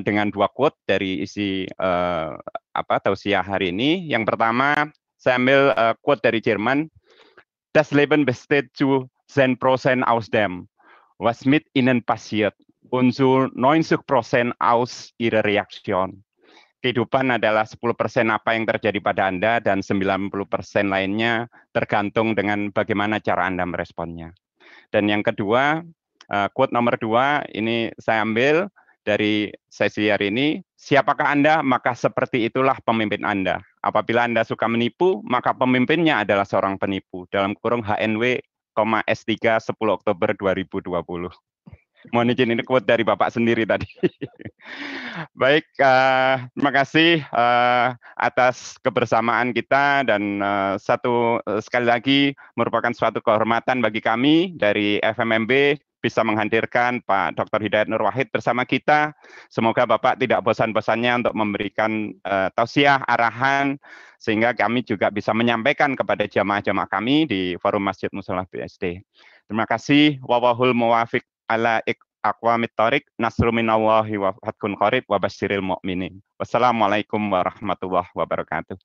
dengan 2 quote dari isi tausiah hari ini. Yang pertama, saya ambil quote dari Jerman. Das Leben besteht zu 10% aus dem, was mit ihnen passiert, und zu 90% aus ihrer Reaktion. Kehidupan adalah 10% apa yang terjadi pada Anda dan 90% lainnya tergantung dengan bagaimana cara Anda meresponnya. Dan yang kedua, quote nomor 2, ini saya ambil dari sesi hari ini, siapakah Anda, maka seperti itulah pemimpin Anda. Apabila Anda suka menipu, maka pemimpinnya adalah seorang penipu. Dalam kurung HNW, S3 10 Oktober 2020. Mohon izin, ini quote dari Bapak sendiri tadi. Baik, terima kasih atas kebersamaan kita dan sekali lagi merupakan suatu kehormatan bagi kami dari FMMB bisa menghadirkan Pak Dr. Hidayat Nur Wahid bersama kita. Semoga Bapak tidak bosan-bosannya untuk memberikan tausiah, arahan, sehingga kami juga bisa menyampaikan kepada jamaah-jamaah kami di Forum Masjid Musholah BSD. Terima kasih. Wawahul muwafiq ala aqwamit thoriq, nasru minallahi wa fathun qarib wa basyiril mu'minin. Wassalamualaikum warahmatullahi wabarakatuh.